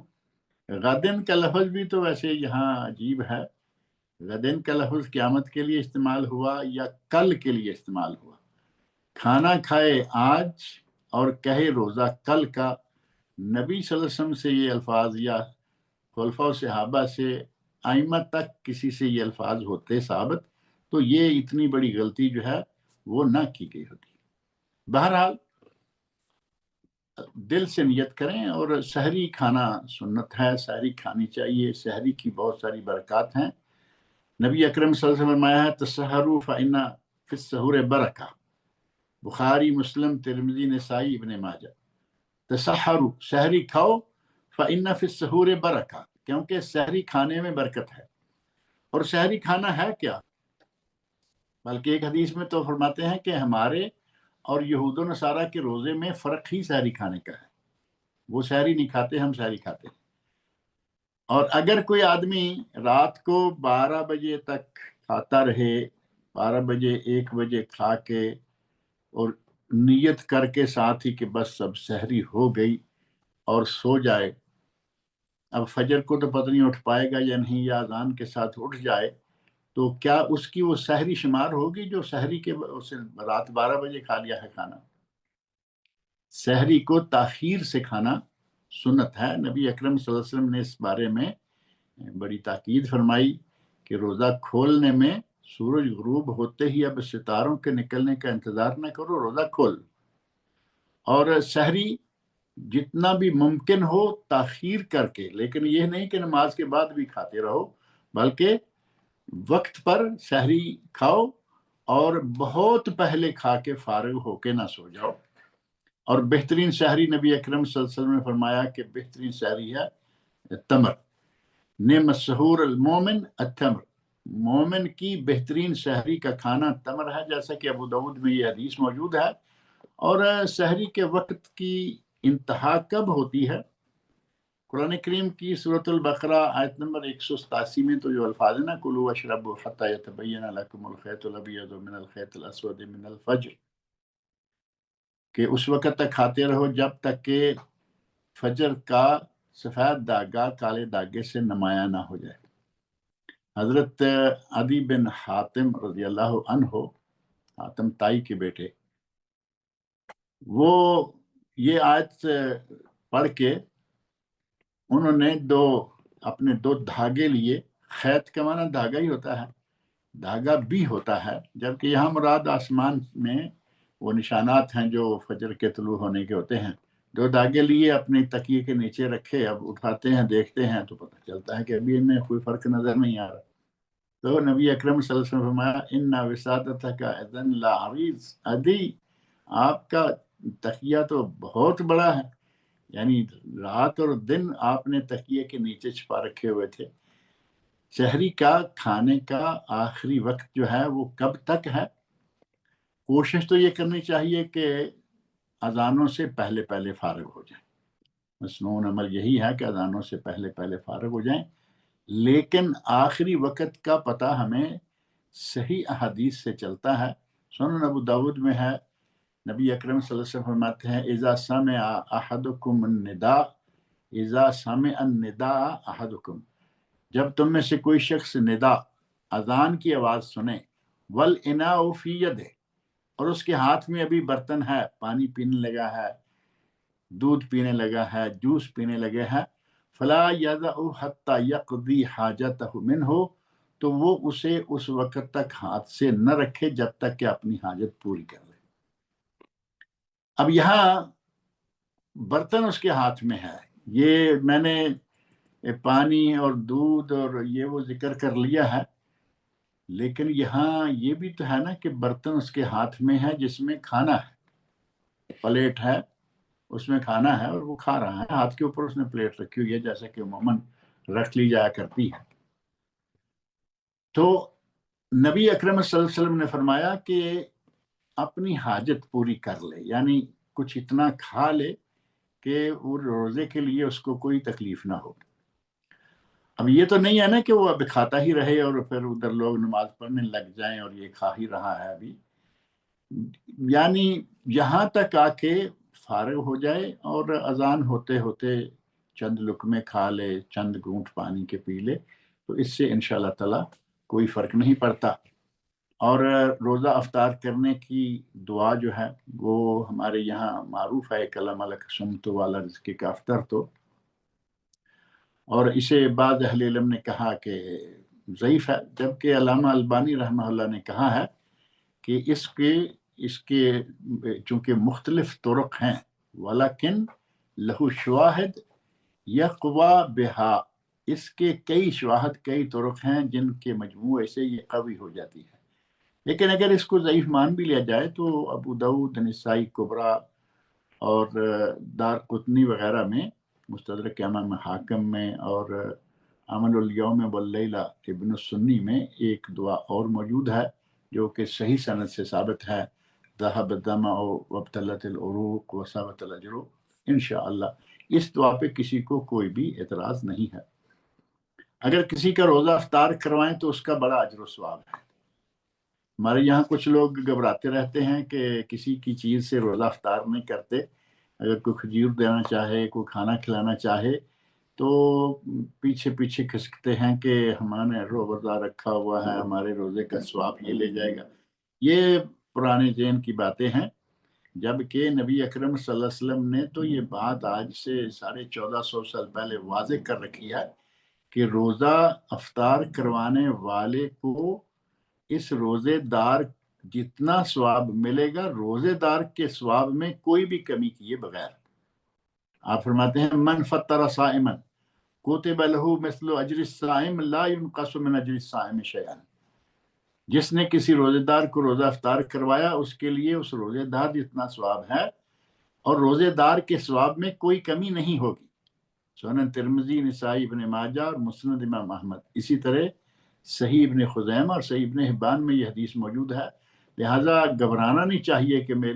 غدن کا لفظ بھی تو ویسے یہاں عجیب ہے. غدن کا لفظ قیامت کے لیے استعمال ہوا یا کل کے لیے استعمال ہوا؟ کھانا کھائے آج اور کہے روزہ کل کا. نبی صلی اللہ علیہ وسلم سے یہ الفاظ یا خلفاء و صحابہ سے ائمہ تک کسی سے یہ الفاظ ہوتے ثابت تو یہ اتنی بڑی غلطی جو ہے وہ نہ کی گئی ہوتی. بہرحال دل سے نیت کریں. اور سحری کھانا سنت ہے، سحری کھانی چاہیے. سحری کی بہت ساری برکات ہیں. نبی اکرم صلی اللہ علیہ وسلم نے فرمایا ہے تسحروا فإن فی السحور برکہ، بخاری، مسلم، ترمذی، نسائی، ابن ماجہ. تسحروا، سحری کھاؤ، فإن فی السحور برکہ، کیونکہ سحری کھانے میں برکت ہے. اور سحری کھانا ہے کیا؟ بلکہ ایک حدیث میں تو فرماتے ہیں کہ ہمارے اور یہود و نصارہ کے روزے میں فرق ہی سحری کھانے کا ہے. وہ سحری نہیں کھاتے، ہم سحری کھاتے ہیں. اور اگر کوئی آدمی رات کو 12 بجے تک کھاتا رہے، 12 بجے 1 بجے کھا کے اور نیت کر کے ساتھ ہی کہ بس اب سحری ہو گئی اور سو جائے، اب فجر کو تو پتہ نہیں اٹھ پائے گا یا نہیں، یا اذان کے ساتھ اٹھ جائے، تو کیا اس کی وہ سحری شمار ہوگی جو سحری کے رات 12 بجے کھا لیا ہے کھانا؟ سحری کو تاخیر سے کھانا سنت ہے. نبی اکرم صلی اللہ علیہ وسلم نے اس بارے میں بڑی تاکید فرمائی کہ روزہ کھولنے میں سورج غروب ہوتے ہی اب ستاروں کے نکلنے کا انتظار نہ کرو، روزہ کھول، اور سحری جتنا بھی ممکن ہو تاخیر کر کے، لیکن یہ نہیں کہ نماز کے بعد بھی کھاتے رہو، بلکہ وقت پر سحری کھاؤ اور بہت پہلے کھا کے فارغ ہو کے نہ سو جاؤ۔ اور بہترین سحری نبی اکرم صلی اللہ علیہ وسلم نے فرمایا کہ بہترین سحری ہے تمر، نعم السحور المومن التمر، مومن کی بہترین سحری کا کھانا تمر ہے، جیسا کہ ابو داؤد میں یہ حدیث موجود ہے۔ اور سحری کے وقت کی انتہا کب ہوتی ہے؟ قرآن کریم کی سورۃ البقرہ آیت نمبر 187 میں تو جو الفاظ ہیں نا، کلوا واشربوا حتی یتبین لکم الخیط الابیض من الخیط الاسود من الفجر، کہ اس وقت تک کھاتے رہو جب تک کہ فجر کا سفید داغا کالے داغے سے نمایاں نہ ہو جائے۔ حضرت عدی بن حاتم رضی اللہ عنہ، حاتم تائی کے بیٹے، وہ یہ آیت پڑھ کے انہوں نے اپنے دو دھاگے لیے، خیط کا معنی دھاگا ہی ہوتا ہے، دھاگا بھی ہوتا ہے، جبکہ یہاں مراد آسمان میں وہ نشانات ہیں جو فجر کے طلوع ہونے کے ہوتے ہیں۔ دو دھاگے لیے اپنے تکیے کے نیچے رکھے، اب اٹھاتے ہیں دیکھتے ہیں تو پتہ چلتا ہے کہ ابھی ان میں کوئی فرق نظر نہیں آ رہا۔ تو نبی اکرم صلی اللہ علیہ وسلم نے فرمایا اِنَّ وِسَادَتَكَ اِذًا لَعَرِيضٌ، عدی آپ کا تکیہ تو بہت بڑا ہے، یعنی رات اور دن آپ نے تکیے کے نیچے چھپا رکھے ہوئے تھے۔ سحری کا کھانے کا آخری وقت جو ہے وہ کب تک ہے؟ کوشش تو یہ کرنی چاہیے کہ اذانوں سے پہلے پہلے فارغ ہو جائیں، مسنون عمل یہی ہے کہ اذانوں سے پہلے پہلے فارغ ہو جائیں، لیکن آخری وقت کا پتہ ہمیں صحیح احادیث سے چلتا ہے۔ سنن ابو داود میں ہے، نبی اکرم صلی اللہ علیہ وسلم فرماتے ہیں اذا سمع احدکم النداء، اذا سمع النداء احدکم، جب تم میں سے کوئی شخص ندا اذان کی آواز سنے، والاناء فی یدہ، اور اس کے ہاتھ میں ابھی برتن ہے، پانی پینے لگا ہے، دودھ پینے لگا ہے، جوس پینے لگے ہے، فلا یضع حتی یقضی حاجتہ منہ، تو وہ اسے اس وقت تک ہاتھ سے نہ رکھے جب تک کہ اپنی حاجت پوری کر لے۔ اب یہاں برتن اس کے ہاتھ میں ہے، یہ میں نے پانی اور دودھ اور یہ وہ ذکر کر لیا ہے، لیکن یہاں یہ بھی تو ہے نا کہ برتن اس کے ہاتھ میں ہے جس میں کھانا ہے، پلیٹ ہے اس میں کھانا ہے اور وہ کھا رہا ہے، ہاتھ کے اوپر اس نے پلیٹ رکھی ہوئی ہے جیسا کہ عموماً رکھ لی جایا کرتی ہے۔ تو نبی اکرم صلی اللہ علیہ وسلم نے فرمایا کہ اپنی حاجت پوری کر لے، یعنی کچھ اتنا کھا لے کہ وہ روزے کے لیے اس کو کوئی تکلیف نہ ہو۔ اب یہ تو نہیں ہے نا کہ وہ اب کھاتا ہی رہے اور پھر ادھر لوگ نماز پڑھنے لگ جائیں اور یہ کھا ہی رہا ہے ابھی، یعنی یہاں تک آ کے فارغ ہو جائے اور اذان ہوتے ہوتے چند لقمے کھا لے، چند گھونٹ پانی کے پی لے، تو اس سے انشاءاللہ تعالی کوئی فرق نہیں پڑتا۔ اور روزہ افطار کرنے کی دعا جو ہے وہ ہمارے یہاں معروف ہے، کلم لک سمت والا رزق کا افطر، تو اور اسے بعض اہل علم نے کہا کہ ضعیف ہے، جبکہ علامہ البانی رحمہ اللہ نے کہا ہے کہ اس کے چونکہ مختلف طرق ہیں، ولیکن لہو شواہد یقوی بہا، اس کے کئی شواہد، کئی طرق ہیں جن کے مجموعے سے یہ قوی ہو جاتی ہے۔ لیکن اگر اس کو ضعیف مان بھی لیا جائے تو ابو داؤد، نسائی کبریٰ اور دار قطنی وغیرہ میں، مستدرک امام حاکم میں اور عمل الیوم واللیلہ ابن السنی میں ایک دعا اور موجود ہے جو کہ صحیح سند سے ثابت ہے، ذهب الظمأ وابتلت العروق وثبت الاجر، انشاءاللہ اس دعا پہ کسی کو کوئی بھی اعتراض نہیں ہے۔ اگر کسی کا روزہ افطار کروائیں تو اس کا بڑا اجر و ثواب ہے۔ ہمارے یہاں کچھ لوگ گھبراتے رہتے ہیں کہ کسی کی چیز سے روزہ افطار نہیں کرتے، اگر کوئی کھجور دینا چاہے، کوئی کھانا کھلانا چاہے تو پیچھے پیچھے کھسکتے ہیں کہ ہمارے روزہ رکھا ہوا ہے، ہمارے روزے کا ثواب یہ لے جائے گا۔ یہ پرانے ذہن کی باتیں ہیں، جبکہ نبی اکرم صلی اللہ علیہ وسلم نے تو یہ بات آج سے 1450 سال پہلے واضح کر رکھی ہے کہ روزہ افطار کروانے والے کو اس روزے دار جتنا ثواب ملے گا روزے دار کے ثواب میں کوئی بھی کمی کیے بغیر. آپ فرماتے ہیں من فطر صائما کتب لہ مثل اجر الصائم لا ينقص من اجر الصائم شیئا. جس نے کسی روزے دار کو روزہ افطار کروایا اس کے لیے اس روزے دار جتنا ثواب ہے اور روزے دار کے ثواب میں کوئی کمی نہیں ہوگی. سنن ترمذی، نسائی، ابن ماجہ اور مسند امام احمد. اسی طرح صحیح ابن خزیمہ اور صحیح ابن حبان میں یہ حدیث موجود ہے. لہٰذا گھبرانا نہیں چاہیے کہ میں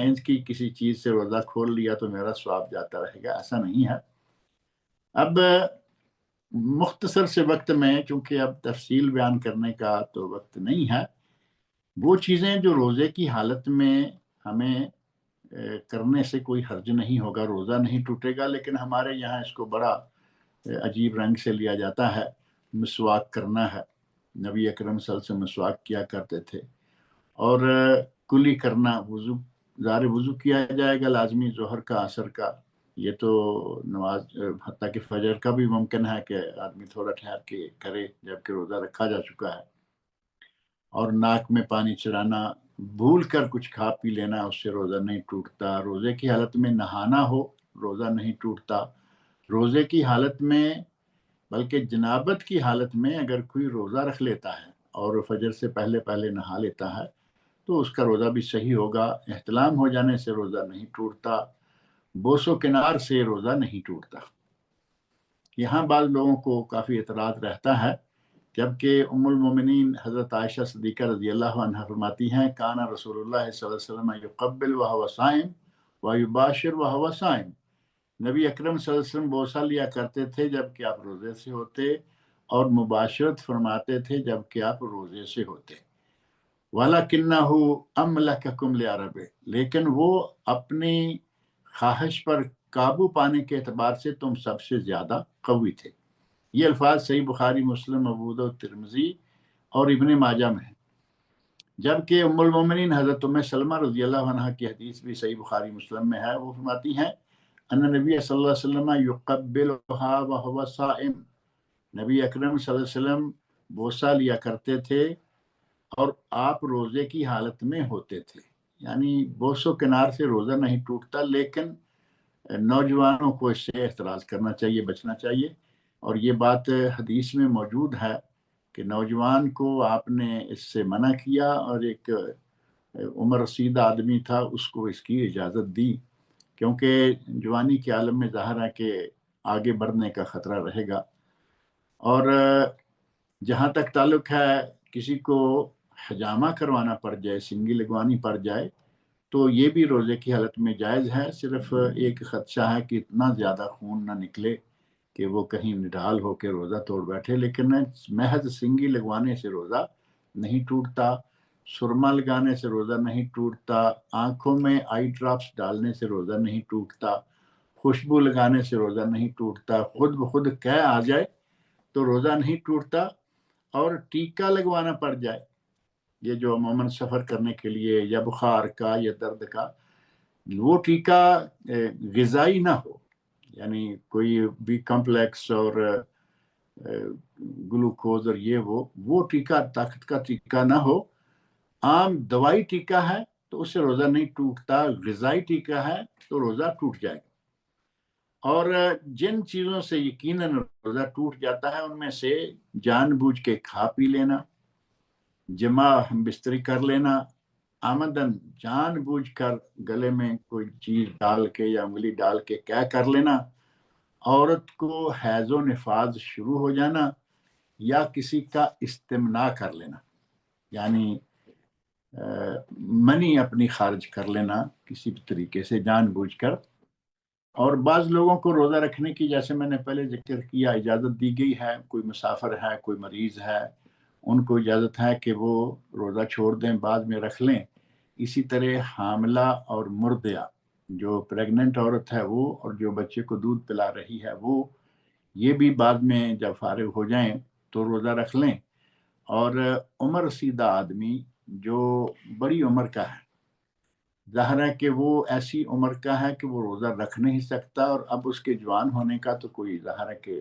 ان کی کسی چیز سے روزہ کھول لیا تو میرا ثواب جاتا رہے گا، ایسا نہیں ہے. اب مختصر سے وقت میں، چونکہ اب تفصیل بیان کرنے کا تو وقت نہیں ہے، وہ چیزیں جو روزے کی حالت میں ہمیں کرنے سے کوئی حرج نہیں ہوگا، روزہ نہیں ٹوٹے گا. لیکن ہمارے یہاں اس کو بڑا عجیب رنگ سے لیا جاتا ہے. مسواک کرنا ہے، نبی اکرم صلی اللہ علیہ وسلم مسواک کیا کرتے تھے. اور کلی کرنا، وضو، ظاہر وضو کیا جائے گا لازمی ظہر کا، عصر کا، یہ تو نماز، حتیٰ کہ فجر کا بھی ممکن ہے کہ آدمی تھوڑا ٹھہر کے کرے جبکہ روزہ رکھا جا چکا ہے. اور ناک میں پانی چڑھانا، بھول کر کچھ کھا پی لینا، اس سے روزہ نہیں ٹوٹتا. روزے کی حالت میں نہانا ہو، روزہ نہیں ٹوٹتا. روزے کی حالت میں، بلکہ جنابت کی حالت میں اگر کوئی روزہ رکھ لیتا ہے اور فجر سے پہلے نہا لیتا ہے تو اس کا روزہ بھی صحیح ہوگا. احتلام ہو جانے سے روزہ نہیں ٹوٹتا، بوس و کنار سے روزہ نہیں ٹوٹتا. یہاں بعض لوگوں کو کافی اعتراض رہتا ہے، جبکہ ام المومنین حضرت عائشہ صدیقہ رضی اللہ عنہا فرماتی ہیں کانا رسول اللہ صلی اللہ علیہ وسلم یقبل وہو صائم ویباشر وہو صائم. نبی اکرم صلی اللہ علیہ وسلم بوسہ لیا کرتے تھے جبکہ آپ روزے سے ہوتے، اور مباشرت فرماتے تھے جبکہ آپ روزے سے ہوتے. وَلَكِنَّهُ أَمْلَكَكُمْ لِعَرَبِ، لیکن وہ اپنی خواہش پر قابو پانے کے اعتبار سے تم سب سے زیادہ قوی تھے. یہ الفاظ صحیح بخاری، مسلم، ابو داؤد، ترمذی اور ابن ماجہ میں ہیں. جبکہ ام المومنین حضرت ام سلمہ رضی اللہ عنہ کی حدیث بھی صحیح بخاری مسلم میں ہے. وہ فرماتی ہیں ان نبی صلی اللہ علیہ وسلم یقبلها وهو صائم، نبی اکرم صلی اللہ علیہ وسلم بوسہ لیا کرتے تھے اور آپ روزے کی حالت میں ہوتے تھے. یعنی بوس و کنار سے روزہ نہیں ٹوٹتا، لیکن نوجوانوں کو اس سے احتراز کرنا چاہیے، بچنا چاہیے. اور یہ بات حدیث میں موجود ہے کہ نوجوان کو آپ نے اس سے منع کیا، اور ایک عمر رسید آدمی تھا، اس کو اس کی اجازت دی، کیونکہ جوانی کے عالم میں ظاہر ہے کہ آگے بڑھنے کا خطرہ رہے گا. اور جہاں تک تعلق ہے کسی کو حجامہ کروانا پڑ جائے، سنگی لگوانی پڑ جائے، تو یہ بھی روزے کی حالت میں جائز ہے. صرف ایک خدشہ ہے کہ اتنا زیادہ خون نہ نکلے کہ وہ کہیں نڈال ہو کے روزہ توڑ بیٹھے. لیکن محض سنگی لگوانے سے روزہ نہیں ٹوٹتا، سرما لگانے سے روزہ نہیں ٹوٹتا، آنکھوں میں آئی ڈراپس ڈالنے سے روزہ نہیں ٹوٹتا، خوشبو لگانے سے روزہ نہیں ٹوٹتا، خود بخود قے آ جائے تو روزہ نہیں ٹوٹتا. اور ٹیکا لگوانا پڑ جائے، یہ جو عموماً سفر کرنے کے لیے یا بخار کا یا درد کا، وہ ٹیکا غذائی نہ ہو، یعنی کوئی بھی کمپلیکس اور گلوکوز اور یہ وہ ٹیکا طاقت کا ٹیکا نہ ہو. عام دوائی ٹیکا ہے تو اس سے روزہ نہیں ٹوٹتا، غذائی ٹیکا ہے تو روزہ ٹوٹ جائے گا. اور جن چیزوں سے یقیناً روزہ ٹوٹ جاتا ہے ان میں سے جان بوجھ کے کھا پی لینا، جمع ہم بستری کر لینا، آمدن جان بوجھ کر گلے میں کوئی چیز ڈال کے یا انگلی ڈال کے کیا کر لینا، عورت کو حیض و نفاذ شروع ہو جانا، یا کسی کا استمناء کر لینا، یعنی منی اپنی خارج کر لینا کسی بھی طریقے سے جان بوجھ کر. اور بعض لوگوں کو روزہ رکھنے کی، جیسے میں نے پہلے ذکر کیا، اجازت دی گئی ہے. کوئی مسافر ہے، کوئی مریض ہے، ان کو اجازت ہے کہ وہ روزہ چھوڑ دیں، بعد میں رکھ لیں. اسی طرح حاملہ اور مرضعہ، جو پریگننٹ عورت ہے وہ، اور جو بچے کو دودھ پلا رہی ہے وہ، یہ بھی بعد میں جب فارغ ہو جائیں تو روزہ رکھ لیں. اور عمر رسیدہ آدمی جو بڑی عمر کا ہے، ظاہر ہے کہ وہ ایسی عمر کا ہے کہ وہ روزہ رکھ نہیں سکتا، اور اب اس کے جوان ہونے کا تو کوئی ظاہر ہے کہ